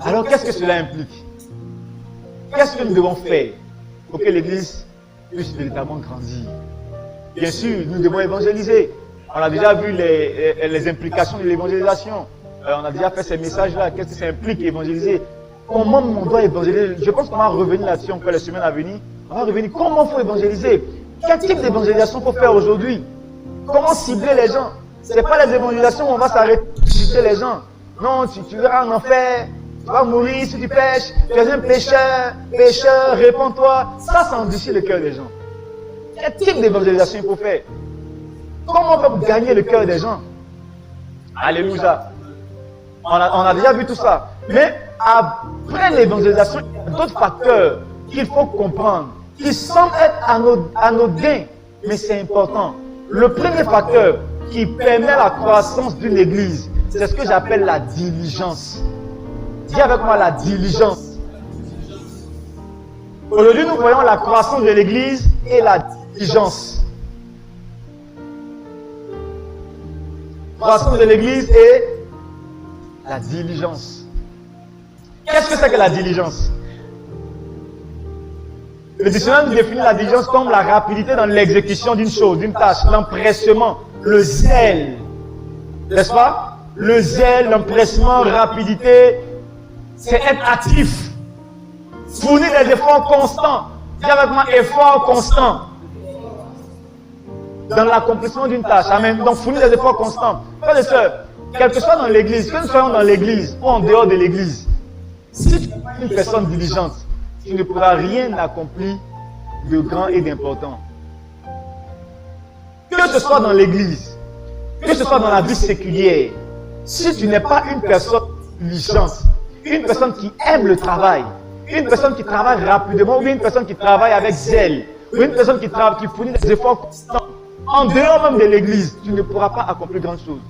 alors qu'est-ce que cela implique? Qu'est-ce que nous devons faire pour que l'église puisse véritablement grandir? Bien sûr, nous devons évangéliser. On a déjà vu les implications de l'évangélisation. On a déjà fait ces messages-là. Qu'est-ce que ça implique évangéliser? Comment on doit évangéliser? Je pense qu'on va revenir là-dessus encore les semaines à venir. On va revenir. Comment il faut évangéliser? Quel type d'évangélisation il faut faire aujourd'hui? Comment cibler les gens? Ce n'est pas les évangélisations où on va s'arrêter de cibler les gens. Non, tu verras en enfer. Tu vas mourir si tu pêches, tu es un pécheur, répands-toi. Ça endurcit le cœur des gens. Quel type d'évangélisation il faut faire? Comment on peut gagner le cœur des gens? Alléluia. On a déjà vu tout ça. Mais après l'évangélisation, il y a d'autres facteurs qu'il faut comprendre, qui semblent être anodins, mais c'est important. Le premier facteur qui permet la croissance d'une église, c'est ce que j'appelle la diligence. Dis avec moi la diligence. Aujourd'hui, nous voyons la croissance de l'église et la diligence. Croissance de l'église et la diligence. Qu'est-ce que c'est que la diligence? Le dictionnaire nous définit la diligence comme la rapidité dans l'exécution d'une chose, d'une tâche, l'empressement, le zèle. N'est-ce pas? Le zèle, l'empressement, rapidité, c'est être actif. Fournir des efforts constants. Dis avec moi, efforts constants. Dans l'accomplissement d'une tâche. Amen. Donc, fournir des efforts constants. Frères et sœurs, quel que soit dans l'église, que nous soyons dans l'église ou en dehors de l'église, si tu n'es pas une personne diligente, tu ne pourras rien accomplir de grand et d'important. Que ce soit dans l'église, que ce soit dans la vie séculière, si tu n'es pas une personne diligente, une personne qui aime le travail, une personne qui travaille rapidement, ou une personne qui travaille avec zèle, ou une personne qui fournit des efforts constants, en dehors même de l'église, tu ne pourras pas accomplir grand chose.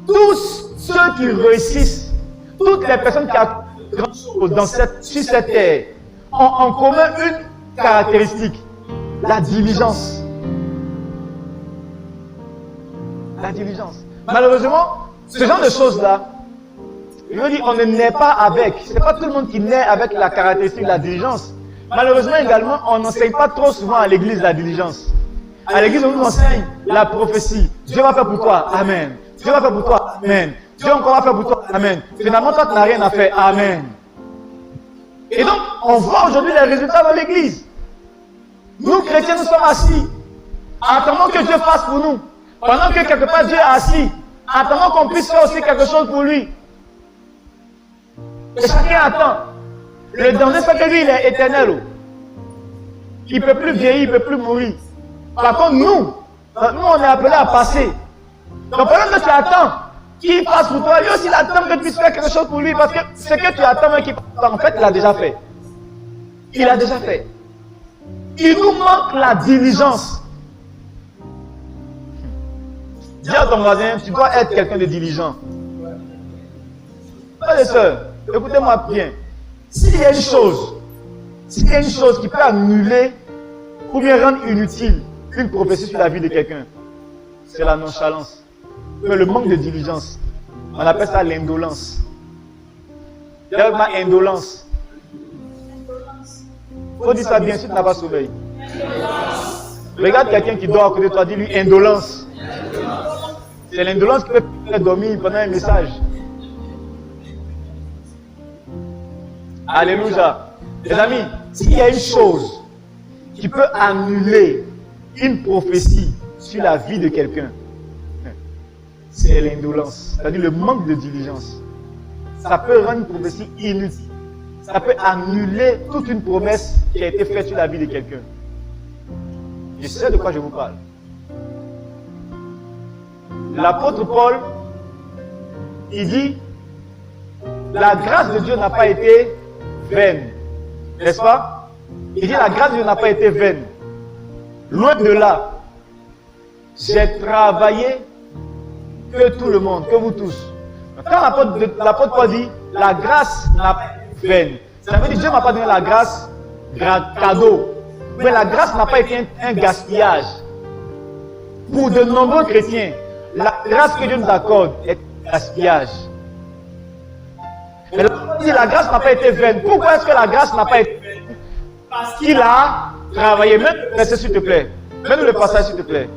Tous ceux qui réussissent, toutes les personnes qui accomplissent grand chose sur cette terre, ont en commun une caractéristique, la diligence. La diligence. Malheureusement, ce genre de choses-là, je veux dire, on ne naît pas avec. Ce n'est pas tout le monde qui naît avec la caractéristique de la diligence. Malheureusement également, on n'enseigne pas trop souvent à l'église la diligence. À l'église, on nous enseigne la prophétie. Dieu va faire pour toi. Amen. Dieu va faire pour toi. Amen. Dieu encore va faire pour toi. Amen. Finalement, toi, tu n'as rien à faire. Amen. Et donc, on voit aujourd'hui les résultats dans l'église. Nous, chrétiens, nous sommes assis. Attendons que Dieu fasse pour nous. Pendant que quelque part Dieu est assis. Attendons qu'on puisse faire aussi quelque chose pour lui. Et chacun attend. Le danger, c'est que lui, il est éternel. Il ne peut plus vieillir, il ne peut plus mourir. Par contre, nous, on est appelés à passer. Donc, pendant que tu attends qu'il fasse pour toi, lui aussi, il attend que tu puisses faire quelque chose pour lui. Parce que ce que tu attends, en fait, il a déjà fait. Il a déjà fait. Il nous manque la diligence. Dis à ton voisin, tu dois être quelqu'un de diligent. Frères et sœurs, écoutez-moi bien. S'il y a une chose qui peut annuler ou bien rendre inutile une prophétie sur la vie de quelqu'un, c'est la nonchalance. Mais le manque de diligence, on appelle ça l'indolence. D'ailleurs, ma indolence. Il faut dire ça bien si tu n'as pas sommeil. Regarde quelqu'un qui dort à côté de toi, dis-lui indolence. C'est l'indolence qui peut faire dormir pendant un message. Alléluia. Les amis, s'il y a une chose qui peut annuler une prophétie sur la vie de quelqu'un, c'est l'indolence. C'est-à-dire le manque de diligence. Ça peut rendre une prophétie inutile. Ça peut annuler toute une promesse qui a été faite sur la vie de quelqu'un. Je sais de quoi je vous parle. l'apôtre Paul, il dit, la grâce de Dieu n'a pas été vaine. N'est-ce pas? Il dit, la grâce de Dieu n'a pas été vaine. Loin de là, j'ai travaillé que tout le monde, que vous tous. Quand l'apôtre Paul dit, la grâce n'a pas été vaine, ça veut dire que Dieu ne m'a pas donné la grâce cadeau. Mais la grâce n'a pas été un gaspillage. Pour de nombreux chrétiens, la grâce que Dieu nous accorde est un gaspillage. Mais la grâce n'a pas été vaine. Pourquoi est-ce que la grâce n'a pas été vaine? Parce qu'il a travaillé. Même le verset, s'il te plaît. Même le passage, s'il te plaît.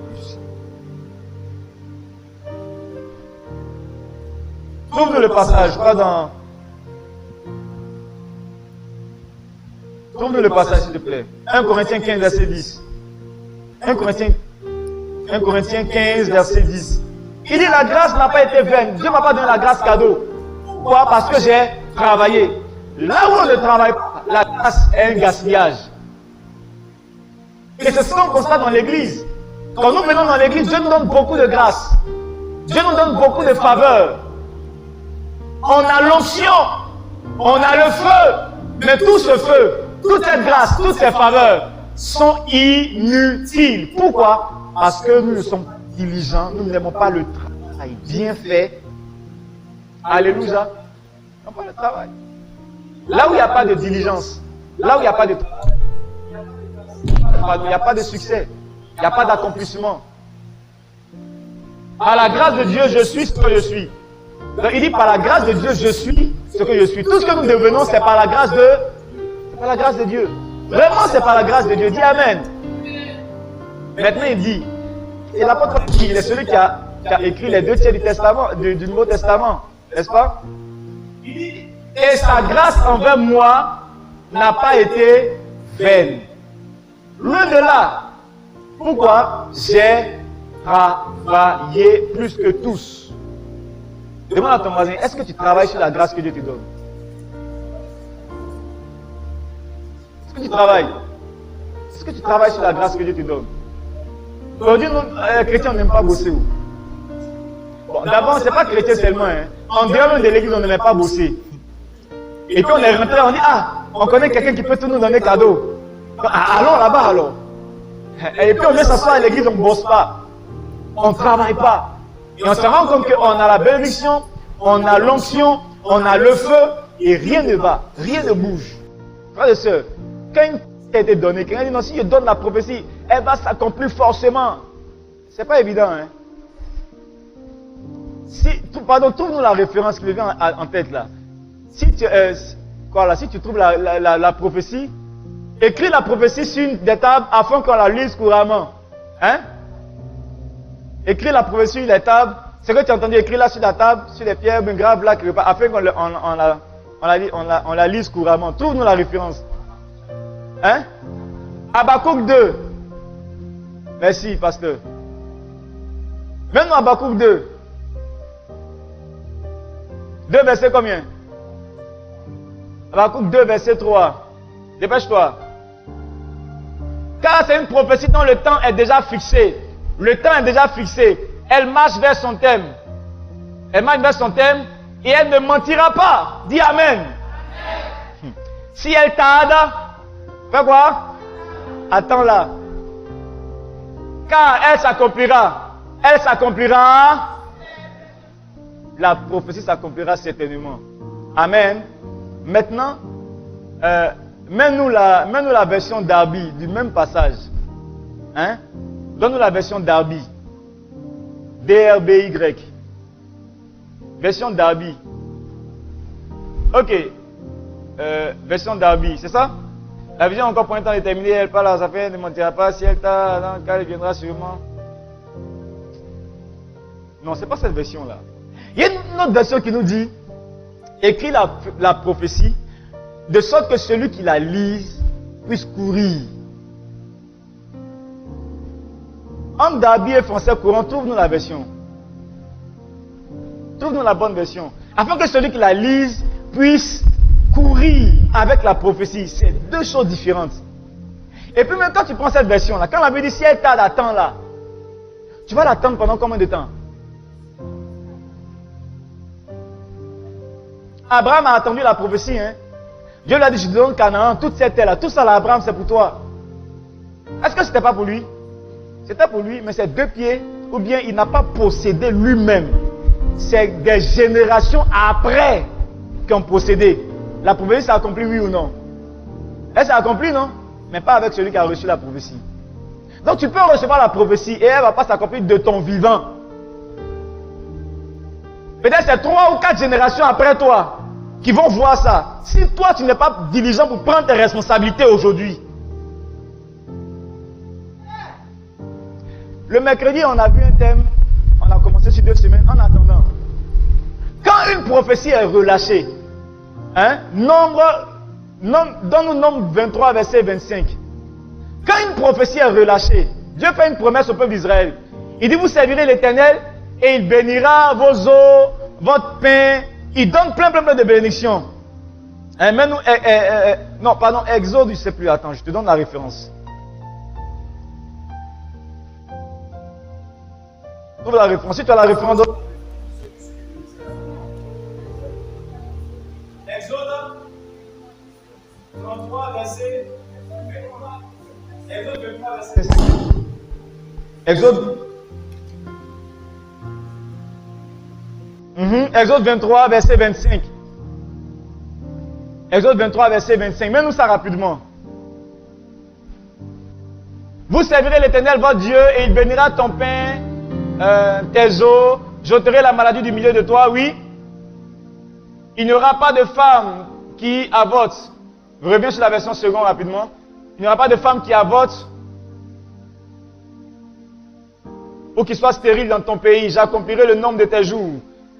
Trouve le passage, je crois dans... Trouve le passage, s'il te plaît. 1 Corinthiens 15, verset 10. 1 Corinthiens 15, verset 10. Il dit, la grâce n'a pas été vaine. Dieu ne m'a pas donné la grâce cadeau. Pourquoi? Parce que j'ai travaillé. Là où on ne travaille pas, la grâce est un gaspillage. Et c'est ce qu'on constate dans l'église. Quand nous venons dans l'église, Dieu nous donne beaucoup de grâce. Dieu nous donne beaucoup de faveurs. On a l'onction, on a le feu. Mais tout ce feu, toute cette grâce, toutes ces faveurs sont inutiles. Pourquoi? Parce que nous ne sommes pas diligents, nous n'aimons pas le travail bien fait. Alléluia. Nous n'aimons pas le travail. Là où il n'y a pas de diligence, là où il n'y a pas de travail, il n'y a pas de succès, il n'y a pas d'accomplissement. Par la grâce de Dieu, je suis ce que je suis. Donc, il dit, par la grâce de Dieu, je suis ce que je suis. Tout ce que nous devenons, c'est par la grâce de Dieu. Vraiment, c'est par la grâce de Dieu. Dis Amen. Maintenant, il dit, et l'apôtre, il est celui qui a écrit les 2 tiers du Testament, du Nouveau Testament, n'est-ce pas? Et sa grâce envers moi n'a pas été vaine. Loin de là. Pourquoi? J'ai travaillé plus que tous. Demande à ton voisin, est-ce que tu travailles sur la grâce que Dieu te donne? Est-ce que tu travailles? Est-ce que tu travailles sur la grâce que Dieu te donne? Aujourd'hui, nous, chrétiens, on n'aime pas bosser. Bon, d'abord, ce n'est pas chrétien seulement. Hein. En dehors même de l'église, on n'aimait pas bosser. Et puis on est rentré, on dit, on connaît quelqu'un qui peut tout nous donner cadeau. Allons là-bas alors. Et puis on vient s'asseoir à l'église, on ne bosse pas. On ne travaille pas. Et on se rend compte qu'on a la bénédiction, on a l'onction, on a le feu, et rien ne va, rien ne bouge. Frères et sœurs, quand une a été donnée, quelqu'un dit non, si je donne la prophétie, elle va s'accomplir forcément. C'est pas évident, hein. Trouve-nous la référence qui me vient en tête là. Si tu trouves la prophétie, écris la prophétie sur une des tables afin qu'on la lise couramment. Hein? Écris la prophétie sur les tables. C'est que tu as entendu écrire là sur la table, sur les pierres, bien grave là, afin qu'on la lise couramment. Trouve-nous la référence. Hein? Habakkuk 2. Merci, pasteur. Même Habakkuk 2. 2 verset combien? Habakkuk 2 verset 3. Dépêche-toi. Car c'est une prophétie dont le temps est déjà fixé. Le temps est déjà fixé. Elle marche vers son thème. Elle marche vers son thème et elle ne mentira pas. Dis Amen. Amen. Si elle tarde, fais quoi? Attends-la. Car elle s'accomplira. Elle s'accomplira. La prophétie s'accomplira certainement. Amen. Maintenant, mets-nous la version Darby du même passage. Hein? Donne-nous la version Darby. D-R-B-Y. Version Darby. Ok. Version Darby, c'est ça? La vision encore pour un temps déterminé, elle parle à sa fin, ne mentira pas. Si elle t'a, dans le cas, elle viendra sûrement. Non, c'est pas cette version-là. Il y a une autre version qui nous dit, écris la prophétie, de sorte que celui qui la lise puisse courir. En Darby et français courant, trouve-nous la version. Trouve-nous la bonne version. Afin que celui qui la lise puisse courir avec la prophétie. C'est deux choses différentes. Et puis même quand tu prends cette version-là, quand la Bible dit si elle tarde, attends là. Tu vas l'attendre pendant combien de temps? Abraham a attendu la prophétie. Hein. Dieu lui a dit, je te donne Canaan, toute cette terre-là, tout ça là, Abraham, c'est pour toi. Est-ce que ce n'était pas pour lui? C'était pour lui, mais c'est 2 pieds, ou bien il n'a pas possédé lui-même. C'est des générations après qui ont possédé. La prophétie s'est accomplie, oui ou non? Elle s'est accomplie, non? Mais pas avec celui qui a reçu la prophétie. Donc tu peux recevoir la prophétie et elle ne va pas s'accomplir de ton vivant. Peut-être c'est 3 ou 4 générations après toi qui vont voir ça. Si toi tu n'es pas diligent pour prendre tes responsabilités aujourd'hui. Le mercredi, on a vu un thème. On a commencé sur 2 semaines. En attendant, quand une prophétie est relâchée, hein, donne-nous Nombre 23, verset 25. Quand une prophétie est relâchée, Dieu fait une promesse au peuple d'Israël. Il dit, vous servirez l'Éternel et il bénira vos eaux, votre pain. Il donne plein de bénédictions. Hein, non, pardon, Exode, je ne sais plus. Attends, je te donne la référence. Trouve la référence. Si tu as la référence. Exode 33, verset. Exode 23, verset 5. Exode. Exode 23, verset 25. Exode 23, verset 25. Mets-nous ça rapidement. Vous servirez l'Éternel, votre Dieu, et il bénira ton pain, tes eaux. J'ôterai la maladie du milieu de toi, oui. Il n'y aura pas de femme qui avorte. Je reviens sur la version seconde rapidement. Il n'y aura pas de femme qui avorte ou qui soit stérile dans ton pays. J'accomplirai le nombre de tes jours.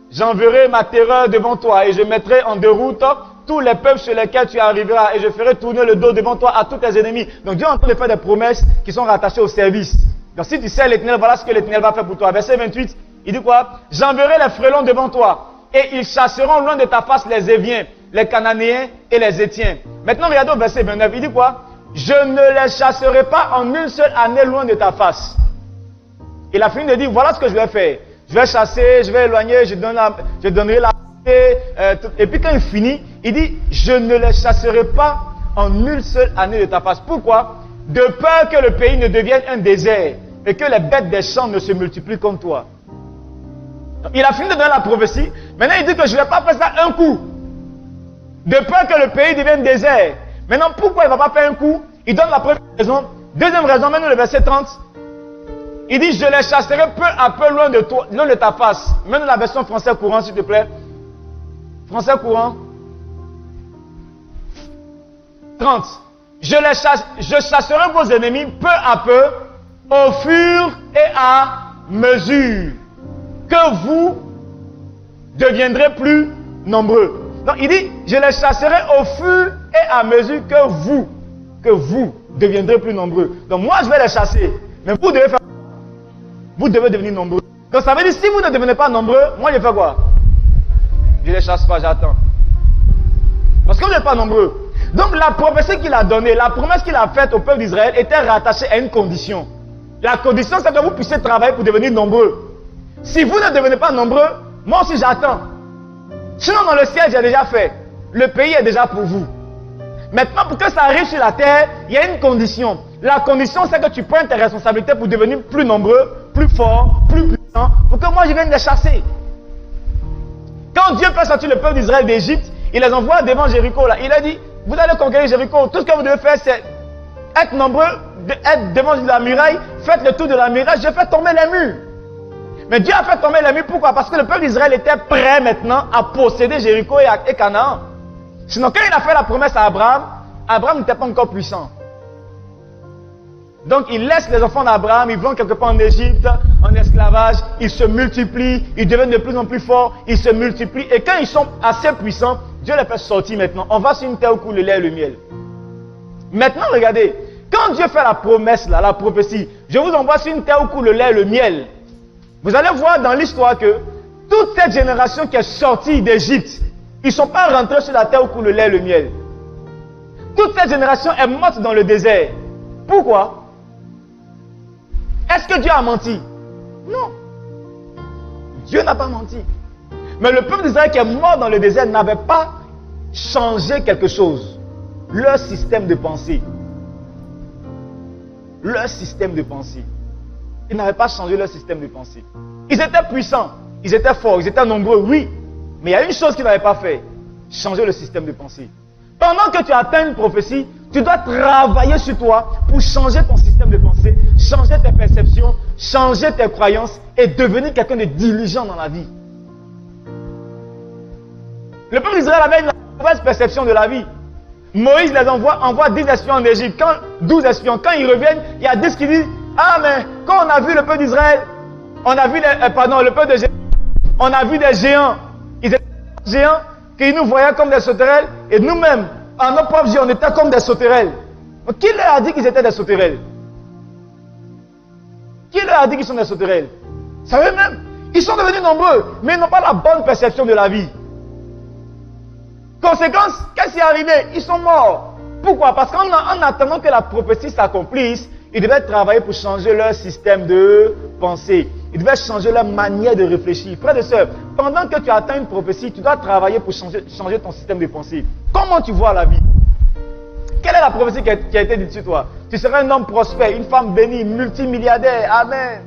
J'enverrai ma terreur devant toi et je mettrai en déroute tous les peuples sur lesquels tu arriveras et je ferai tourner le dos devant toi à tous tes ennemis. Donc Dieu est en train de faire des promesses qui sont rattachées au service. Donc si tu sais l'Éternel, voilà ce que l'Éternel va faire pour toi. Verset 28, il dit quoi? J'enverrai les frelons devant toi et ils chasseront loin de ta face les Éviens, les Cananéens et les Étiens. Maintenant regardez au verset 29, il dit quoi? Je ne les chasserai pas en une seule année loin de ta face. Il a fini de dire, voilà ce que je vais faire. Je vais chasser, je vais éloigner, je donnerai la paix. Et puis quand il finit, il dit, je ne les chasserai pas en une seule année de ta face. Pourquoi? De peur que le pays ne devienne un désert et que les bêtes des champs ne se multiplient comme toi. Donc, il a fini de donner la prophétie. Maintenant, il dit que je ne vais pas faire ça un coup. De peur que le pays devienne désert. Maintenant, pourquoi il ne va pas faire un coup? Il donne la première raison. Deuxième raison, maintenant le verset 30. Il dit, je les chasserai peu à peu loin de toi, loin de ta face. Maintenant la version français courant, s'il te plaît. Français courant. 30. Je chasserai vos ennemis peu à peu, au fur et à mesure que vous deviendrez plus nombreux. Donc il dit, je les chasserai au fur et à mesure que vous deviendrez plus nombreux. Donc moi je vais les chasser, mais vous devez faire, vous devez devenir nombreux. Donc ça veut dire, si vous ne devenez pas nombreux, moi je fais quoi? Je les chasse pas, j'attends. Parce que vous n'êtes pas nombreux. Donc la prophétie qu'il a donnée, la promesse qu'il a faite au peuple d'Israël était rattachée à une condition. La condition, c'est que vous puissiez travailler pour devenir nombreux. Si vous ne devenez pas nombreux, moi aussi j'attends. Sinon dans le ciel, j'ai déjà fait. Le pays est déjà pour vous. Maintenant, pour que ça arrive sur la terre, il y a une condition. La condition, c'est que tu prennes tes responsabilités pour devenir plus nombreux, plus forts, plus puissants, pour que moi je vienne les chasser. Quand Dieu fait sortir le peuple d'Israël d'Égypte, il les envoie devant Jéricho. Là. Il a dit, vous allez conquérir Jéricho. Tout ce que vous devez faire, c'est être nombreux, être devant la muraille, faites le tour de la muraille, je fais tomber les murs. Mais Dieu a fait tomber les murs, pourquoi? Parce que le peuple d'Israël était prêt maintenant à posséder Jéricho et Canaan. Sinon, quand il a fait la promesse à Abraham, Abraham n'était pas encore puissant. Donc, il laisse les enfants d'Abraham, ils vont quelque part en Égypte, en esclavage, ils se multiplient, ils deviennent de plus en plus forts, ils se multiplient. Et quand ils sont assez puissants, Dieu les fait sortir maintenant. On va sur une terre où coule le lait et le miel. Maintenant, regardez, quand Dieu fait la promesse, là, la prophétie, je vous envoie sur une terre où coule le lait et le miel. Vous allez voir dans l'histoire que toute cette génération qui est sortie d'Égypte, ils ne sont pas rentrés sur la terre où coule le lait et le miel. Toute cette génération est morte dans le désert. Pourquoi? Est-ce que Dieu a menti? Non. Dieu n'a pas menti. Mais le peuple d'Israël qui est mort dans le désert n'avait pas changé quelque chose. Leur système de pensée. Leur système de pensée. Ils n'avaient pas changé leur système de pensée. Ils étaient puissants, ils étaient forts, ils étaient nombreux, oui. Mais il y a une chose qu'ils n'avaient pas fait. Changer le système de pensée. Pendant que tu atteins une prophétie, tu dois travailler sur toi pour changer ton système de pensée, changer tes perceptions, changer tes croyances et devenir quelqu'un de diligent dans la vie. Le peuple d'Israël avait une mauvaise perception de la vie. Moïse les envoie 10 espions en Égypte. 12 espions. Quand ils reviennent, il y a 10 qui disent, ah mais quand on a vu le peuple d'Israël, on a vu le peuple de géants, on a vu des géants. Ils étaient des géants qui nous voyaient comme des sauterelles et nous-mêmes, en nos propres yeux, on était comme des sauterelles. Qui leur a dit qu'ils étaient des sauterelles? Qui leur a dit qu'ils sont des sauterelles? Vous savez même, ils sont devenus nombreux, mais ils n'ont pas la bonne perception de la vie. Conséquence, qu'est-ce qui est arrivé? Ils sont morts. Pourquoi? Parce qu'en attendant que la prophétie s'accomplisse, ils devaient travailler pour changer leur système de pensée. Ils devaient changer leur manière de réfléchir. Frères et sœurs, pendant que tu atteins une prophétie, tu dois travailler pour changer ton système de pensée. Comment tu vois la vie? Quelle est la prophétie qui a été dite sur toi? Tu seras un homme prospère, une femme bénie, multimilliardaire. Amen.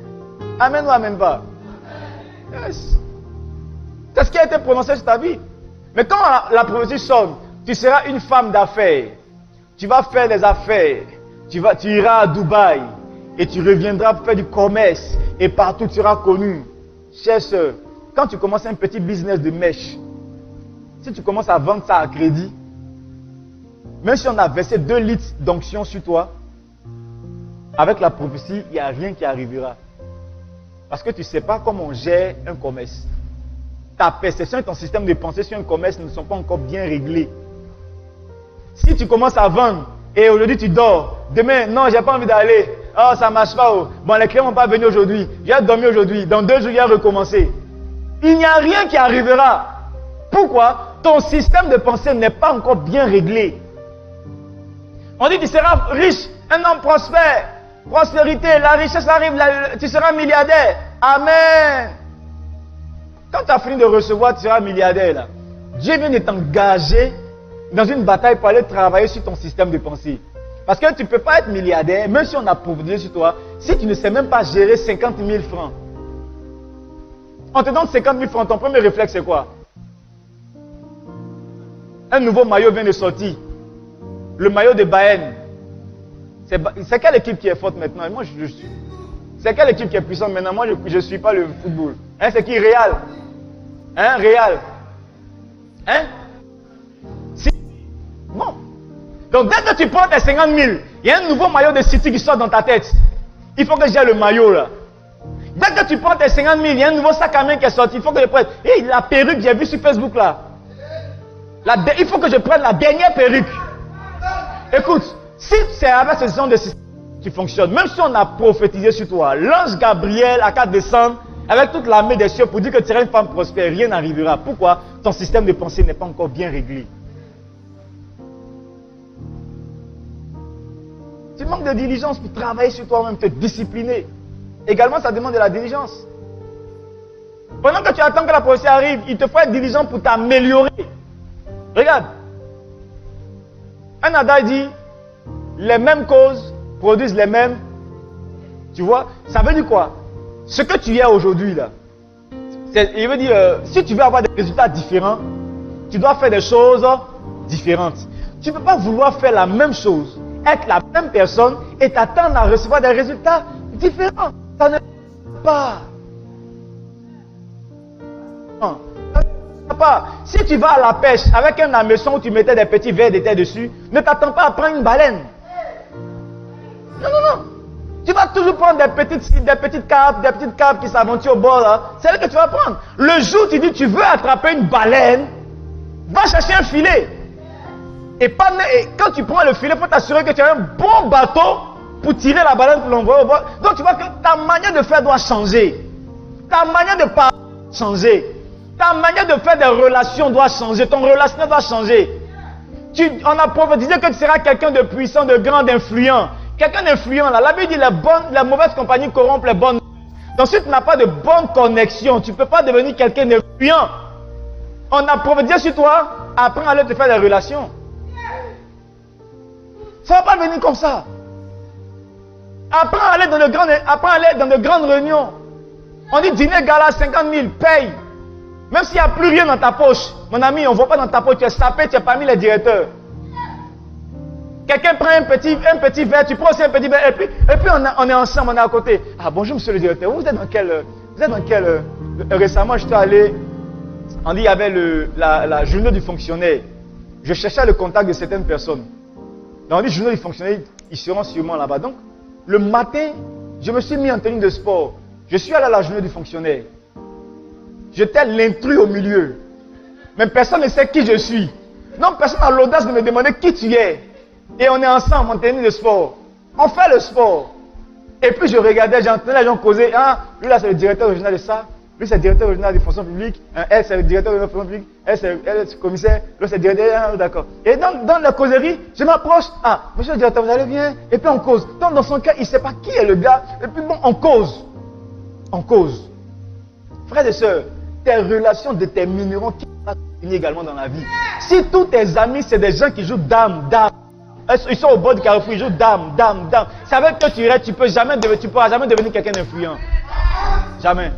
Amen ou amen pas? Yes. C'est ce qui a été prononcé sur ta vie. Mais quand la prophétie sonne, tu seras une femme d'affaires. Tu vas faire des affaires. Tu iras à Dubaï. Et tu reviendras pour faire du commerce. Et partout tu seras connu. Chère sœur, quand tu commences un petit business de mèche, si tu commences à vendre ça à crédit, même si on a versé 2 litres d'onction sur toi, avec la prophétie, il n'y a rien qui arrivera. Parce que tu ne sais pas comment on gère un commerce. Ta perception et ton système de pensée sur un commerce ne sont pas encore bien réglés. Si tu commences à vendre et aujourd'hui tu dors, demain, non, j'ai pas envie d'aller. Oh, ça ne marche pas. Oh. Bon, les clients ne vont pas venir aujourd'hui. J'ai dormi aujourd'hui. Dans 2 jours, il va recommencer. Il n'y a rien qui arrivera. Pourquoi? Ton système de pensée n'est pas encore bien réglé. On dit tu seras riche, un homme prospère, prospérité, la richesse arrive, tu seras milliardaire. Amen. Quand tu as fini de recevoir, tu seras milliardaire. Là. Dieu vient de t'engager dans une bataille pour aller travailler sur ton système de pensée. Parce que tu ne peux pas être milliardaire, même si on a prouvé sur toi, si tu ne sais même pas gérer 50 000 francs. On te donne 50 000 francs, ton premier réflexe c'est quoi? Un nouveau maillot vient de sortir. Le maillot de Bayern. C'est quelle équipe qui est forte maintenant? Moi, c'est quelle équipe qui est puissante maintenant? Moi, je ne suis pas le football. Hein, c'est qui? Real. Hein, Real. Hein? Si. Bon. Donc, dès que tu prends tes 50 000, il y a un nouveau maillot de City qui sort dans ta tête. Il faut que j'ai le maillot là. Dès que tu prends tes 50 000, il y a un nouveau sac à main qui est sorti. Il faut que je prenne. Et la perruque que j'ai vue sur Facebook là. Il faut que je prenne la dernière perruque. Écoute, si c'est avec ce genre de système qui fonctionne, même si on a prophétisé sur toi, l'ange Gabriel a qu'à descendre avec toute l'armée des cieux pour dire que tu seras une femme prospère, rien n'arrivera. Pourquoi? Ton système de pensée n'est pas encore bien réglé. Tu manques de diligence pour travailler sur toi-même, te discipliner. Également, ça demande de la diligence. Pendant que tu attends que la prophétie arrive, il te faut être diligent pour t'améliorer. Regarde. Un adage dit, les mêmes causes produisent les mêmes. Tu vois, ça veut dire quoi? Ce que tu es aujourd'hui là, il veut dire, si tu veux avoir des résultats différents, tu dois faire des choses différentes. Tu ne peux pas vouloir faire la même chose, être la même personne et t'attendre à recevoir des résultats différents. Ça ne va pas. Si tu vas à la pêche avec un hameçon où tu mettais des petits vers de terre dessus, ne t'attends pas à prendre une baleine. Non, non, non. Tu vas toujours prendre des petites carpes qui s'aventurent au bord là. C'est là que tu vas prendre. Le jour où tu dis tu veux attraper une baleine, va chercher un filet. Et quand tu prends le filet, il faut t'assurer que tu as un bon bateau pour tirer la baleine pour l'envoyer au bord. Donc tu vois que ta manière de faire doit changer. Ta manière de parler doit changer. Ta manière de faire des relations doit changer. Ton relationnel doit changer. On a prophétisé que tu seras quelqu'un de puissant, de grand, d'influent. Quelqu'un d'influent là. La Bible dit les mauvaises compagnies corrompent les bonnes. Donc si tu n'as pas de bonne connexion, tu ne peux pas devenir quelqu'un d'influent. On a prophétisé sur toi, apprends à aller te faire des relations. Ça ne va pas venir comme ça. Apprends à aller dans de grandes réunions. On dit dîner gala 50 000, paye. Même s'il n'y a plus rien dans ta poche. Mon ami, on ne voit pas dans ta poche, tu es sapé, tu es parmi les directeurs. Quelqu'un prend un petit verre, tu prends aussi un petit verre, et puis on est ensemble, on est à côté. Ah bonjour monsieur le directeur, vous êtes dans quel... récemment je suis allé, on dit il y avait la journée du fonctionnaire. Je cherchais le contact de certaines personnes. Donc on dit journée du fonctionnaire, ils seront sûrement là-bas. Donc le matin, je me suis mis en tenue de sport. Je suis allé à la journée du fonctionnaire. J'étais l'intrus au milieu. Mais personne ne sait qui je suis. Non, personne n'a l'audace de me demander qui tu es. Et on est ensemble en tenue de sport. On fait le sport. Et puis je regardais, j'entendais les gens causer. Ah, lui là c'est le directeur régional de ça. Lui c'est le directeur régional des fonctions publiques. Elle c'est le directeur de la fonction publique. Elle c'est le commissaire. Lui c'est le directeur. Ah, d'accord. Et dans la causerie, je m'approche. Ah, monsieur le directeur, vous allez bien? Et puis on cause. Donc dans son cas, il ne sait pas qui est le gars. Et puis bon, on cause. On cause. Frères et sœurs, tes relations détermineront qui va finir également dans la vie. Si tous tes amis, c'est des gens qui jouent dame, ils sont au bord du carrefour, ils jouent dame. C'est avec que tu restes, tu pourras jamais devenir quelqu'un d'influent. Jamais.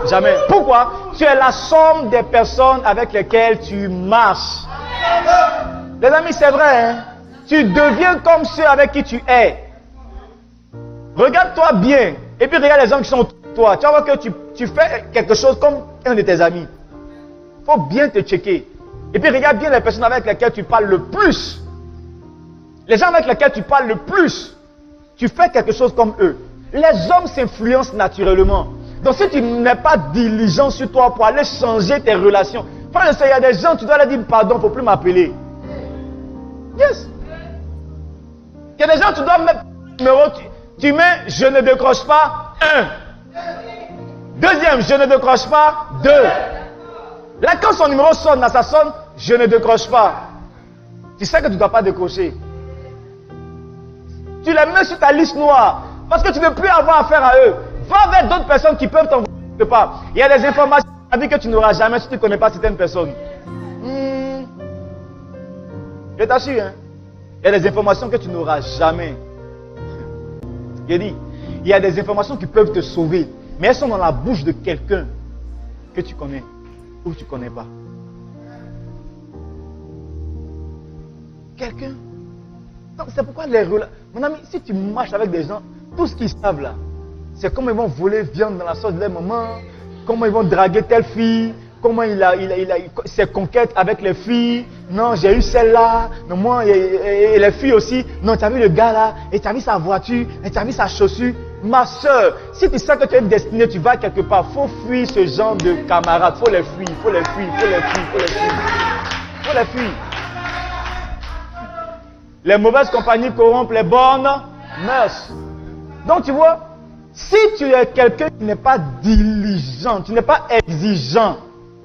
Jamais. Pourquoi? Tu es la somme des personnes avec lesquelles tu marches. Les amis, c'est vrai, hein? Tu deviens comme ceux avec qui tu es. Regarde-toi bien. Et puis regarde les gens qui sont autour de toi. Tu vas voir que tu fais quelque chose comme un de tes amis. Il faut bien te checker. Et puis regarde bien les personnes avec lesquelles tu parles le plus. Les gens avec lesquels tu parles le plus, tu fais quelque chose comme eux. Les hommes s'influencent naturellement. Donc si tu n'es pas diligent sur toi pour aller changer tes relations, frère, il y a des gens, tu dois leur dire pardon, il ne faut plus m'appeler. Yes. Il y a des gens, tu dois mettre numéro, tu mets je ne décroche pas 1. Deuxième, je ne décroche pas 2. Là, quand son numéro sonne, là, ça sonne, je ne décroche pas. Tu sais que tu ne dois pas décrocher. Tu les mets sur ta liste noire. Parce que tu ne veux plus avoir affaire à eux. Va vers d'autres personnes qui peuvent t'envoyer quelque part. Il y a des informations à dire que tu n'auras jamais si tu ne connais pas certaines personnes. Je t'assure, hein. Il y a des informations que tu n'auras jamais. J'ai dit, il y a des informations qui peuvent te sauver. Mais elles sont dans la bouche de quelqu'un que tu connais ou tu ne connais pas. Quelqu'un. C'est pourquoi les relations... Mon ami, si tu marches avec des gens, tout ce qu'ils savent là, c'est comment ils vont voler viande dans la sauce de leur maman, comment ils vont draguer telle fille, comment il a ses conquêtes avec les filles. Non, j'ai eu celle-là, non, moi, et les filles aussi. Non, tu as vu le gars là, et tu as vu sa voiture, et tu as vu sa chaussure. Ma soeur, si tu sais que tu es destiné, tu vas quelque part, il faut fuir ce genre de camarades. Il faut les fuir, il faut les fuir, il faut les fuir, il faut les fuir. Il faut les fuir. Les mauvaises compagnies corrompent les bonnes mœurs. Donc tu vois, si tu es quelqu'un qui n'est pas diligent, tu n'es pas exigeant,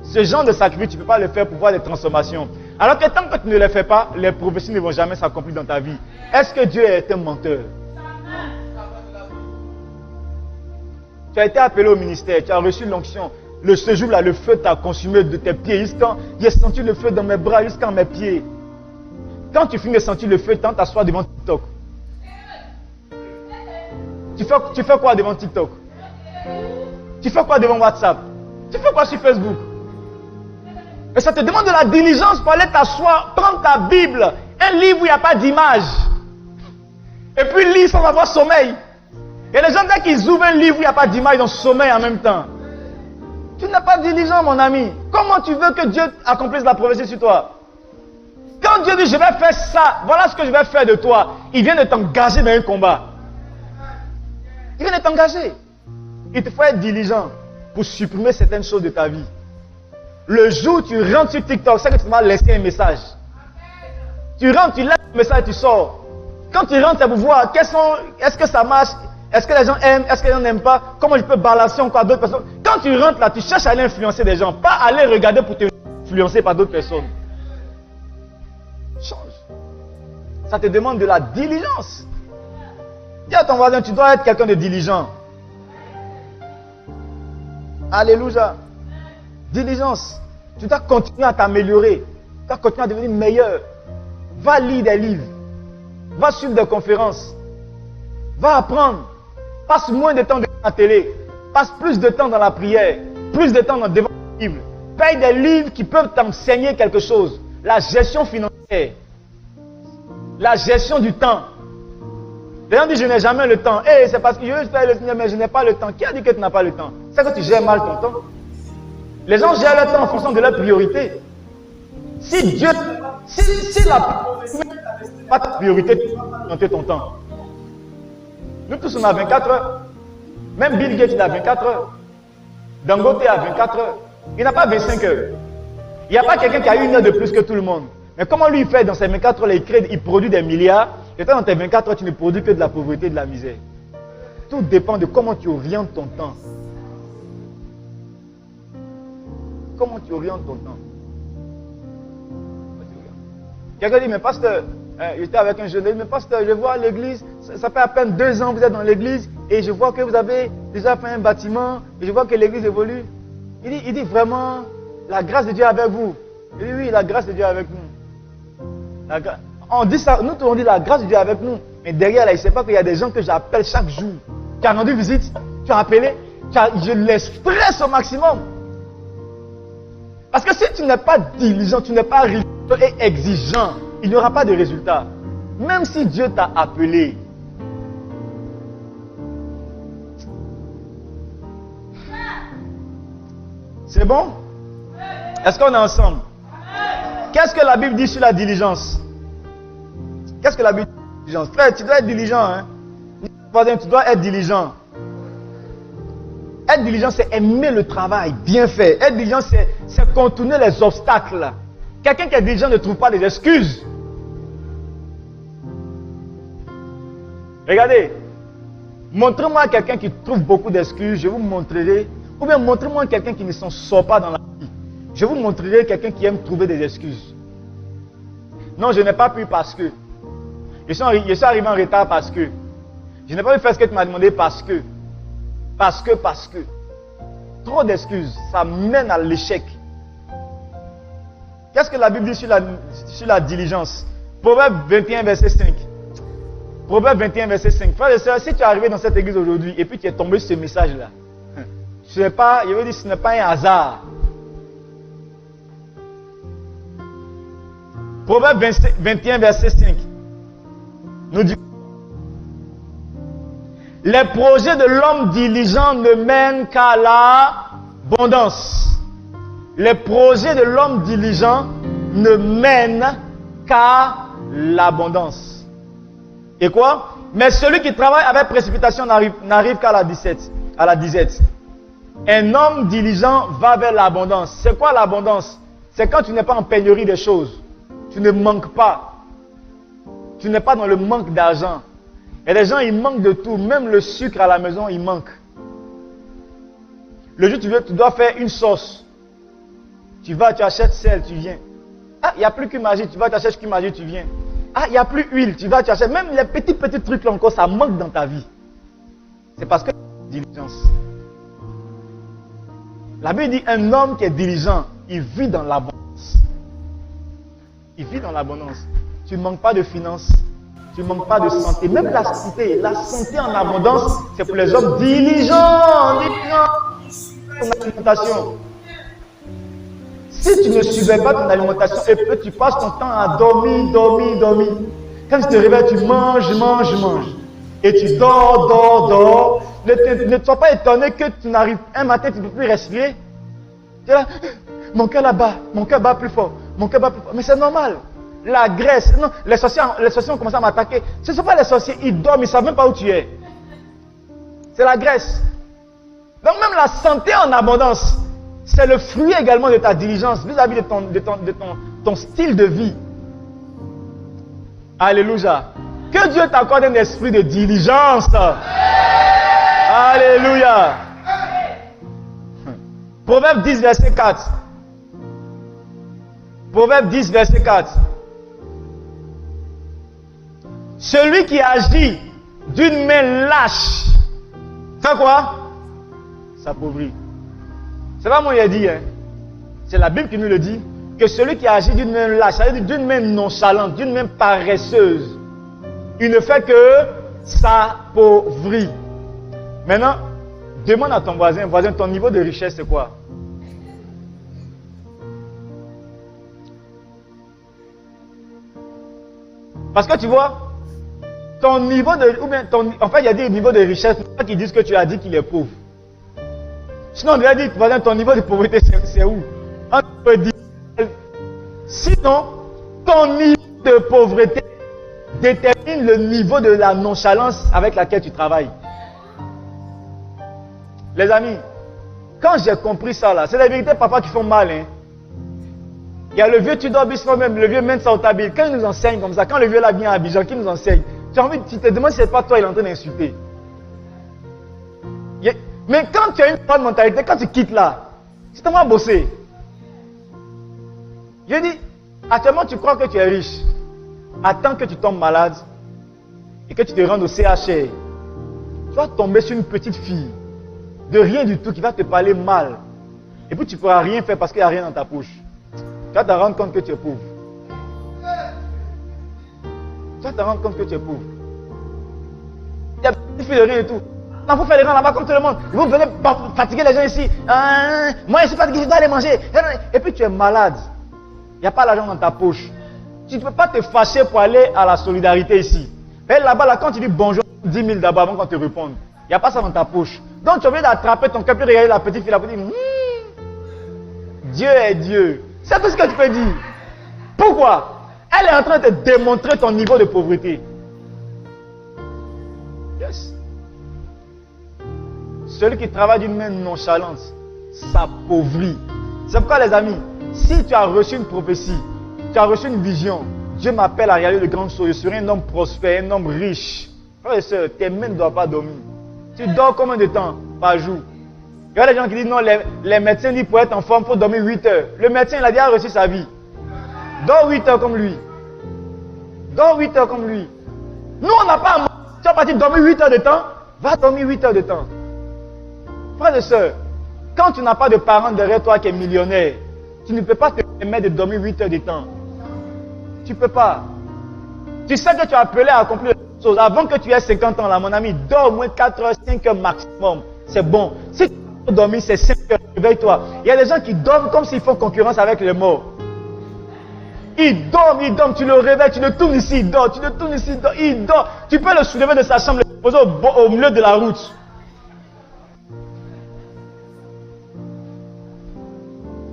ce genre de sacrifice, tu ne peux pas le faire pour voir des transformations. Alors que tant que tu ne le fais pas, les prophéties ne vont jamais s'accomplir dans ta vie. Est-ce que Dieu est un menteur? Tu as été appelé au ministère, tu as reçu l'onction. Ce jour-là, le feu t'a consumé de tes pieds. Jusqu'à j'ai senti le feu dans mes bras, jusqu'à mes pieds. Quand tu finis de sentir le feu, tu t'assois devant TikTok. Tu fais quoi devant TikTok? Tu fais quoi devant WhatsApp? Tu fais quoi sur Facebook? Et ça te demande de la diligence pour aller t'asseoir, prendre ta Bible, un livre où il n'y a pas d'image. Et puis lire sans avoir sommeil. Et les gens, dès qu'ils ouvrent un livre où il n'y a pas d'image, ils ont sommeil en même temps. Tu n'es pas diligent, mon ami. Comment tu veux que Dieu accomplisse la prophétie sur toi? Quand Dieu dit je vais faire ça, voilà ce que je vais faire de toi, il vient de t'engager dans un combat. Il vient de t'engager. Il te faut être diligent pour supprimer certaines choses de ta vie. Le jour où tu rentres sur TikTok, c'est que tu vas laisser un message. Tu rentres, tu laisses un message, tu sors. Quand tu rentres, c'est pour voir est-ce que ça marche, est-ce que les gens aiment, est-ce que les gens n'aiment pas, comment je peux balancer encore d'autres personnes. Quand tu rentres là, tu cherches à aller influencer des gens, pas aller regarder pour te influencer par d'autres personnes. Change. Ça te demande de la diligence. Dis à ton voisin, tu dois être quelqu'un de diligent. Alléluia. Diligence. Tu dois continuer à t'améliorer. Tu dois continuer à devenir meilleur. Va lire des livres. Va suivre des conférences. Va apprendre. Passe moins de temps devant la télé. Passe plus de temps dans la prière. Plus de temps devant les livres. Paye des livres qui peuvent t'enseigner quelque chose. La gestion financière. La gestion du temps. Les gens disent je n'ai jamais le temps. Eh, c'est parce que je veux faire le Seigneur, mais je n'ai pas le temps. Qui a dit que tu n'as pas le temps? C'est que tu gères mal ton temps. Les gens gèrent leur temps en fonction de leurs priorités. Si Dieu, si pas ta priorité, tu vas augmenter ton temps. Nous tous on a 24 heures. Même Bill Gates il a 24 heures. Dangote a 24 heures. Il n'a pas 25 heures. Il n'y a pas quelqu'un qui a une heure de plus que tout le monde. Mais comment lui il fait dans ses 24 heures, il produit des milliards. Et toi dans tes 24 heures, tu ne produis que de la pauvreté et de la misère. Tout dépend de comment tu orientes ton temps. Comment tu orientes ton temps. Quelqu'un dit, mais pasteur, j'étais avec un jeune, mais pasteur, je vois l'église, ça fait à peine 2 ans que vous êtes dans l'église, et je vois que vous avez déjà fait un bâtiment, et je vois que l'église évolue. Il dit vraiment, la grâce de Dieu est avec vous. Il dit, oui, la grâce de Dieu est avec nous. On dit ça, nous on dit la grâce de Dieu est avec nous, mais derrière là, il ne sait pas qu'il y a des gens que j'appelle chaque jour. Tu as rendu visite, tu as appelé, je les stresse au maximum. Parce que si tu n'es pas diligent, tu n'es pas rigoureux et exigeant, il n'y aura pas de résultat. Même si Dieu t'a appelé. C'est bon? Est-ce qu'on est ensemble? Qu'est-ce que la Bible dit sur la diligence? Qu'est-ce que la Bible dit sur la diligence? Frère, tu dois être diligent. Hein? Tu dois être diligent. Être diligent, c'est aimer le travail, bien fait. Être diligent, c'est contourner les obstacles. Quelqu'un qui est diligent ne trouve pas des excuses. Regardez, montrez-moi quelqu'un qui trouve beaucoup d'excuses, je vous montrerai. Ou bien montrez-moi quelqu'un qui ne s'en sort pas dans la vie. Je vous montrerai quelqu'un qui aime trouver des excuses. Non, je n'ai pas pu parce que. Je suis arrivé en retard parce que. Je n'ai pas pu faire ce que tu m'as demandé parce que. Parce que. Trop d'excuses, ça mène à l'échec. Qu'est-ce que la Bible dit sur la diligence? Proverbe 21, verset 5. Proverbe 21, verset 5. Frères et sœurs, si tu es arrivé dans cette église aujourd'hui et puis tu es tombé sur ce message-là, je veux dire, ce n'est pas un hasard. Proverbe 21, verset 5 nous dit: les projets de l'homme diligent ne mènent qu'à l'abondance. Les projets de l'homme diligent ne mènent qu'à l'abondance. Et quoi? Mais celui qui travaille avec précipitation n'arrive qu'à la disette. Un homme diligent va vers l'abondance. C'est quoi l'abondance? C'est quand tu n'es pas en pénurie de choses. Tu ne manques pas. Tu n'es pas dans le manque d'argent. Et les gens, ils manquent de tout. Même le sucre à la maison, il manque. Le jour où tu dois faire une sauce. Tu vas, tu achètes sel, tu viens. Ah, il n'y a plus qu'une magie. Tu vas, tu achètes qu'une magie, tu viens. Ah, il n'y a plus huile. Tu vas, tu achètes. Même les petits trucs là encore, ça manque dans ta vie. C'est parce que tu es diligence. La Bible dit, un homme qui est diligent, il vit dans l'abondance. Il vit dans l'abondance. Tu ne manques pas de finances. Tu ne manques pas de santé. Même la santé en abondance, c'est pour les hommes diligents. Ton alimentation. Si tu ne suivais pas ton alimentation et que tu passes ton temps à dormir. Quand tu te réveilles, tu manges. Et tu dors. Ne sois pas étonné que tu n'arrives un matin, tu ne peux plus respirer. Tu es là, mon cœur là-bas, mon cœur bat plus fort, Mais c'est normal. La graisse, non, les sorciers ont commencé à m'attaquer. Ce ne sont pas les sorciers, ils dorment, ils ne savent même pas où tu es. C'est la graisse. Donc même la santé en abondance, c'est le fruit également de ta diligence vis-à-vis de ton style de vie. Alléluia. Que Dieu t'accorde un esprit de diligence. Alléluia. Proverbe 10, verset 4. Proverbe 10, verset 4. Celui qui agit d'une main lâche, fait quoi? S'appauvrit. C'est pas moi qui ai dit, hein? c'est la Bible qui nous le dit, que celui qui agit d'une main lâche, c'est-à-dire d'une main nonchalante, d'une main paresseuse, il ne fait que s'appauvrir. Maintenant, demande à ton voisin, ton niveau de richesse c'est quoi? Parce que tu vois, ton niveau de... Ou bien en fait, il y a des niveaux de richesse qui disent que tu as dit qu'il est pauvre. Sinon, on devrait dire, voisin, ton niveau de pauvreté, c'est où? On peut dire... Sinon, ton niveau de pauvreté détermine le niveau de la nonchalance avec laquelle tu travailles. Les amis, quand j'ai compris ça là, c'est la vérité parfois qui font mal. Hein. Il y a le vieux Tudor Bismarck même, le vieux Mensa Otabil. Quand il nous enseigne comme ça, quand le vieux là vient à Abidjan, qui nous enseigne, tu te demandes si c'est pas toi, il est en train d'insulter. Mais quand tu as une bonne mentalité, quand tu quittes là, c'est tellement bosser. Je dis, actuellement tu crois que tu es riche. Attends que tu tombes malade et que tu te rendes au CHR. Tu vas tomber sur une petite fille de rien du tout qui va te parler mal. Et puis tu ne pourras rien faire parce qu'il n'y a rien dans ta poche. Tu vas te rendre compte que tu es pauvre. Tu vas te rendre compte que tu es pauvre. Il y a des petites filles de rien du tout. Non, vous faites les rangs là-bas comme tout le monde. Vous venez fatiguer les gens ici. Moi je suis fatigué, je dois aller manger. Et puis tu es malade. Il n'y a pas l'argent dans ta poche. Tu ne peux pas te fâcher pour aller à la solidarité ici. Mais là-bas, là, quand tu dis bonjour, 10 000 d'abord avant qu'on te réponde. Il n'y a pas ça dans ta poche. Donc tu es obligé d'attraper ton cœur et regarder la petite fille là pour dire Dieu est Dieu. C'est tout ce que tu peux dire. Pourquoi? Elle est en train de te démontrer ton niveau de pauvreté. Yes. Celui qui travaille d'une main nonchalante s'appauvrit. C'est pourquoi les amis, si tu as reçu une prophétie, tu as reçu une vision, Dieu m'appelle à réaliser de grandes choses, je serai un homme prospère, un homme riche. Frère et soeur, tes mains ne doivent pas dormir. Tu dors combien de temps par jour? Il y a des gens qui disent non, les médecins disent pour être en forme, il faut dormir 8 heures. Le médecin, il a déjà reçu sa vie. Dors 8 heures comme lui. Dors 8 heures comme lui. Nous, on n'a pas... Tu vas partir dormir 8 heures de temps, va dormir 8 heures de temps. Frère et soeur, quand tu n'as pas de parent derrière toi qui est millionnaire, tu ne peux pas te permettre de dormir 8 heures de temps. Tu ne peux pas. Tu sais que tu as appelé à accomplir des choses. Avant que tu aies 50 ans, là, mon ami, dors au moins 4 heures, 5 heures maximum. C'est bon. Si tu peux dormir, c'est 5 heures. Réveille-toi. Il y a des gens qui dorment comme s'ils font concurrence avec les morts. Il dorment. Tu le réveilles, tu le tournes ici, il dort. Tu le tournes ici, il dort. Tu peux le soulever de sa chambre, le poser au milieu de la route.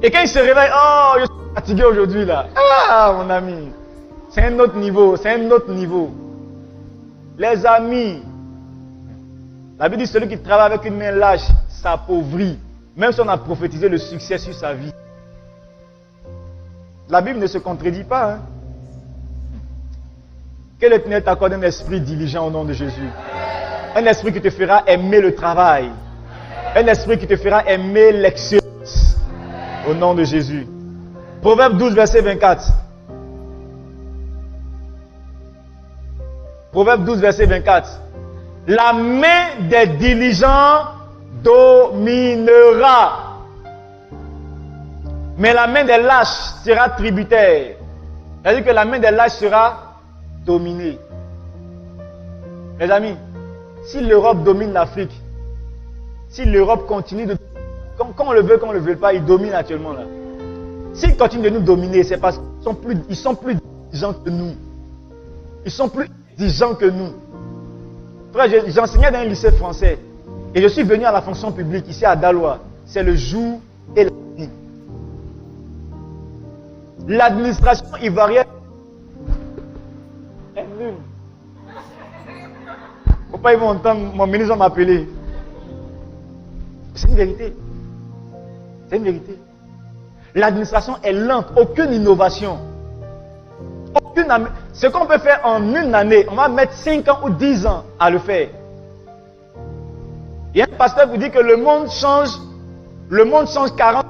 Et quand il se réveille, oh, je suis fatigué aujourd'hui là. Ah, mon ami. C'est un autre niveau, c'est un autre niveau. Les amis, la Bible dit celui qui travaille avec une main lâche s'appauvrit. Même si on a prophétisé le succès sur sa vie. La Bible ne se contredit pas. Hein? Que l'Éternel t'accorde un esprit diligent au nom de Jésus. Un esprit qui te fera aimer le travail. Un esprit qui te fera aimer l'excellence. Au nom de Jésus. Proverbe 12, verset 24. Proverbe 12, verset 24. La main des diligents dominera, mais la main des lâches sera tributaire. C'est-à-dire que la main des lâches sera dominée. Les amis, si l'Europe domine l'Afrique, si l'Europe continue de... Quand on le veut, quand on ne le veut pas, ils dominent actuellement là. S'ils continuent de nous dominer, c'est parce qu'ils sont plus diligents que nous. Ils sont plus exigeants que nous. J'enseignais dans un lycée français et je suis venu à la fonction publique ici à Daloa. C'est le jour et la nuit. L'administration ivoirienne est nulle. Faut pas ils vont entendre, mon ministre va m'appeler. C'est une vérité. C'est une vérité. L'administration est lente, aucune innovation. Ce qu'on peut faire en une année, on va mettre 5 ans ou 10 ans à le faire. Il y a un pasteur qui vous dit que le monde change 40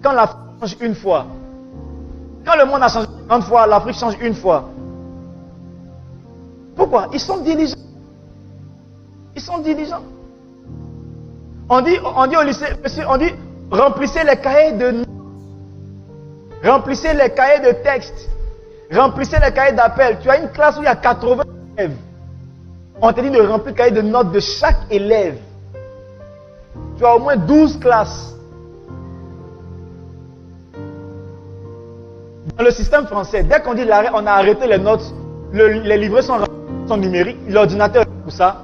quand l'Afrique change une fois. Quand le monde a changé 40 fois, l'Afrique change une fois. Pourquoi? Ils sont diligents. Ils sont diligents. On dit au lycée, on dit remplissez les cahiers de notes. Remplissez les cahiers de texte. Remplissez les cahiers d'appel. Tu as une classe où il y a 80 élèves. On te dit de remplir le cahier de notes de chaque élève. Tu as au moins 12 classes. Dans le système français, dès qu'on dit l'arrêt, on a arrêté les notes. Les livrets sont numériques. L'ordinateur est pour ça.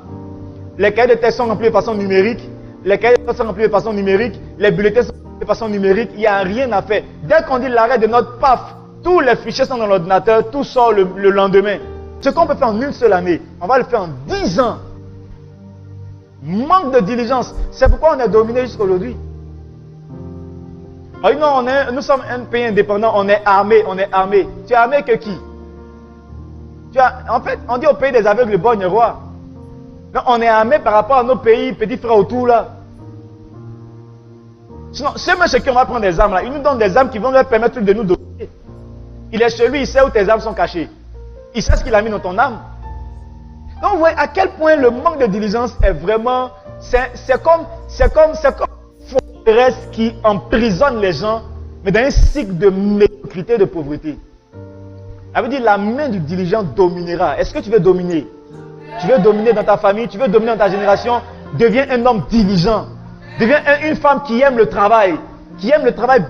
Les cahiers de texte sont remplis de façon numérique. Les cahiers de notes sont remplis de façon numérique. Les bulletins sont remplis de façon numérique. Il n'y a rien à faire. Dès qu'on dit l'arrêt de notes, paf, tous les fichiers sont dans l'ordinateur. Tout sort le lendemain. Ce qu'on peut faire en une seule année, on va le faire en 10 ans. Manque de diligence. C'est pourquoi on est dominé jusqu'à aujourd'hui. Ah non, nous sommes un pays indépendant, on est armé. Tu es armé que qui? En fait, on dit au pays des aveugles, le borgne roi. Non, on est armé par rapport à nos pays, petits frères autour là. Sinon, ceux qui on va prendre des armes là, ils nous donnent des armes qui vont leur permettre de nous dominer. Il est chez lui, il sait où tes armes sont cachées. Il sait ce qu'il a mis dans ton âme. Donc vous voyez à quel point le manque de diligence est vraiment... C'est comme une forteresse qui emprisonne les gens, mais dans un cycle de médiocrité, de pauvreté. Ça veut dire la main du diligent dominera. Est-ce que tu veux dominer? Tu veux dominer dans ta famille, tu veux dominer dans ta génération? Deviens un homme diligent. Deviens une femme qui aime le travail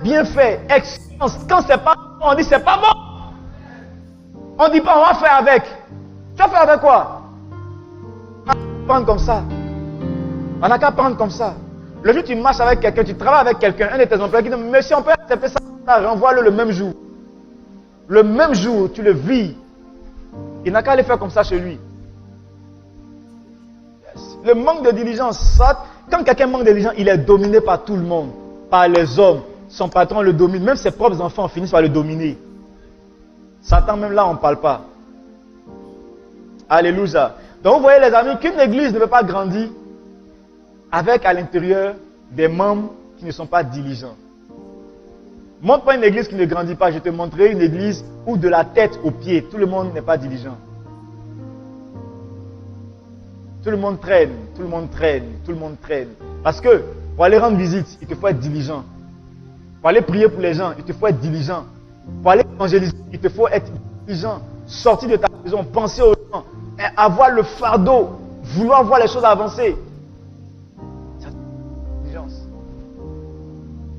bien fait, excellence. Quand c'est pas bon, on dit c'est pas bon. On dit pas, on va faire avec. Tu vas faire avec quoi? On n'a qu'à prendre comme ça. On n'a qu'à prendre comme ça. Le jour où tu marches avec quelqu'un, tu travailles avec quelqu'un, un de tes employés qui dit, mais si on peut accepter ça, renvoie-le le même jour. Le même jour, tu le vis. Il n'a qu'à aller faire comme ça chez lui. Yes. Le manque de diligence, ça, quand quelqu'un manque de diligence, il est dominé par tout le monde, par les hommes. Son patron le domine, même ses propres enfants finissent par le dominer. Satan, même là, on ne parle pas. Alléluia. Donc, vous voyez, les amis, qu'une église ne peut pas grandir avec à l'intérieur des membres qui ne sont pas diligents. Montre-moi une église qui ne grandit pas. Je te montrerai une église où de la tête aux pieds, tout le monde n'est pas diligent. Tout le monde traîne, tout le monde traîne, tout le monde traîne. Parce que pour aller rendre visite, il te faut être diligent. Pour aller prier pour les gens, il te faut être diligent. Pour aller évangéliser, il te faut être diligent. Sortir de ta maison, penser aux gens, avoir le fardeau, vouloir voir les choses avancer.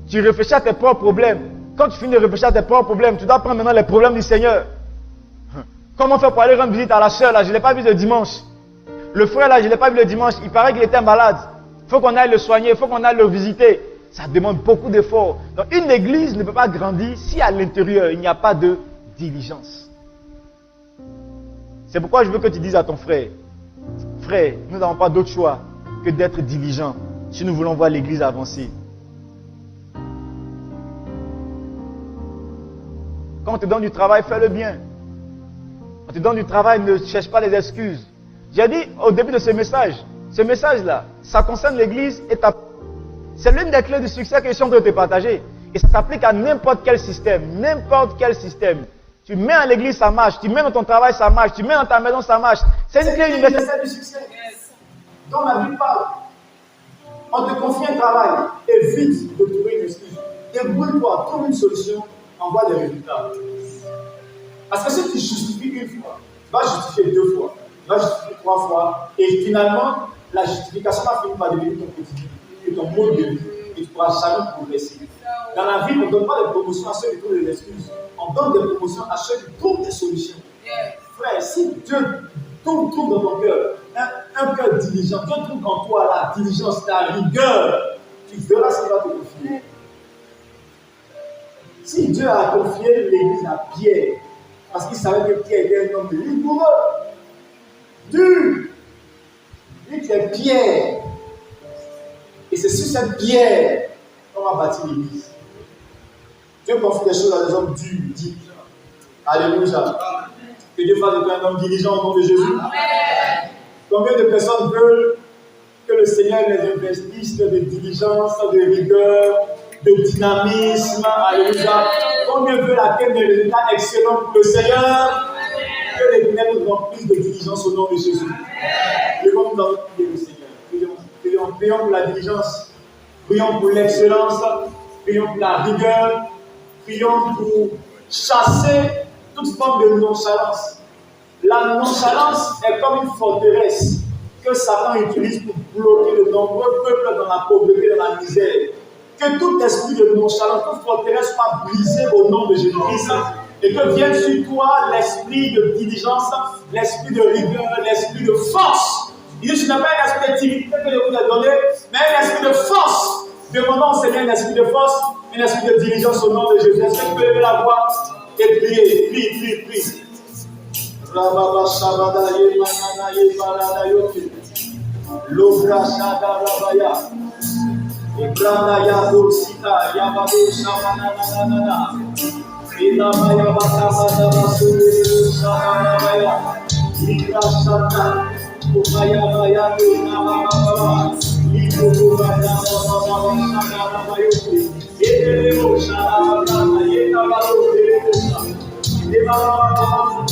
Tu réfléchis à tes propres problèmes. Quand tu finis de réfléchir à tes propres problèmes, tu dois prendre maintenant les problèmes du Seigneur. Comment faire pour aller rendre visite à la soeur là? Je ne l'ai pas vu le dimanche. Le frère là, je ne l'ai pas vu le dimanche. Il paraît qu'il était malade. Il faut qu'on aille le soigner, il faut qu'on aille le visiter. Ça demande beaucoup d'efforts. Donc une église ne peut pas grandir si à l'intérieur il n'y a pas de diligence. C'est pourquoi je veux que tu dises à ton frère, frère, nous n'avons pas d'autre choix que d'être diligents si nous voulons voir l'église avancer. Quand on te donne du travail, fais-le bien. Quand on te donne du travail, ne cherche pas les excuses. J'ai dit au début de ce message-là, ça concerne l'église et ta... C'est l'une des clés du succès que je suis en train de te partager. Et ça s'applique à n'importe quel système. N'importe quel système. Tu mets à l'église, ça marche. Tu mets dans ton travail, ça marche. Tu mets dans ta maison, ça marche. C'est une clé universelle du succès. Dans la Bible parle, on te confie un travail, évite de trouver une excuse. Débrouille-toi, trouve une solution, envoie des résultats. Parce que si tu justifies une fois, tu vas justifier 2 fois, tu vas justifier 3 fois, et finalement, la justification va finir par devenir ton quotidien, ton mode de vie, et tu ne pourras jamais progresser. Dans la vie, on ne donne pas des promotions à ceux qui trouvent des excuses. On donne des promotions à ceux qui trouvent des solutions. Frère, si Dieu trouve dans ton cœur un cœur diligent, Dieu trouve en toi la diligence, la rigueur, tu verras ce qu'il va te confier. Si Dieu a confié l'église à Pierre, parce qu'il savait que Pierre était un homme rigoureux, dur, lui tu es Pierre, et c'est sur cette pierre qu'on va bâtir l'église. Dieu confie des choses à des hommes durs, diligents. Alléluia. Que Dieu fasse de toi un homme diligent au nom de Jésus. Amen. Combien de personnes veulent que le Seigneur les investisse de diligence, de rigueur, de dynamisme? Alléluia. Combien veulent atteindre des résultats excellents pour le Seigneur? Que les ténèbres nous remplissent de diligence au nom de Jésus. Levons-nous dans notre prière, le Seigneur. Prions pour la diligence. Prions pour l'excellence. Prions pour la rigueur. prions pour chasser toute forme de nonchalance. La nonchalance est comme une forteresse que Satan utilise pour bloquer de nombreux peuples dans la pauvreté, dans la misère. Que tout esprit de nonchalance, toute forteresse soit brisée au nom de Jésus-Christ et que vienne sur toi l'esprit de diligence, l'esprit de rigueur, l'esprit de force. Il dit, ce n'est pas un esprit de timidité que je vous ai donné, mais un esprit de force. Demandons au Seigneur un esprit de force, un esprit de diligence au nom de Jésus. Est-ce que tu peux lever la voix et prier, prie. Rababa Shabada Yemanana Yemanana Yoki Logra Shada Rabaya Ibrana Yabo Sita Yababo Shamanana Inamaya Bakamada Basuri Shamanaya Igra Shata Kumaya Maya Namama Ikubu Baya Baba Shada Yoki Yedebo Shada Yedabalo Yedebo Yedabalo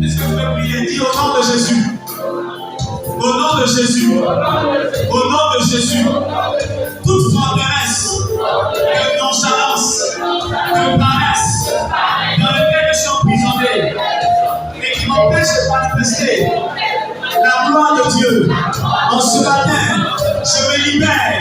Est-ce que vous pouvez prier? Dis au nom de Jésus. Au nom de Jésus. Au nom de Jésus. Toute forteresse de nonchalance, de paresse, dans lequel je suis emprisonné et qui m'empêche de manifester la gloire de Dieu. En ce matin, je me libère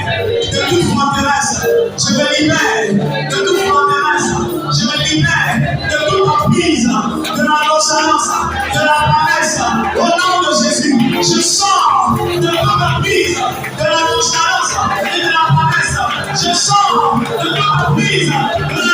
de toute forteresse. Je me libère de toute forteresse. Je me libère de toute emprise, de la nonchalance, de la paresse. Au nom de Jésus, je sors de toute emprise, de la nonchalance et de la paresse. Je sors de toute emprise, de la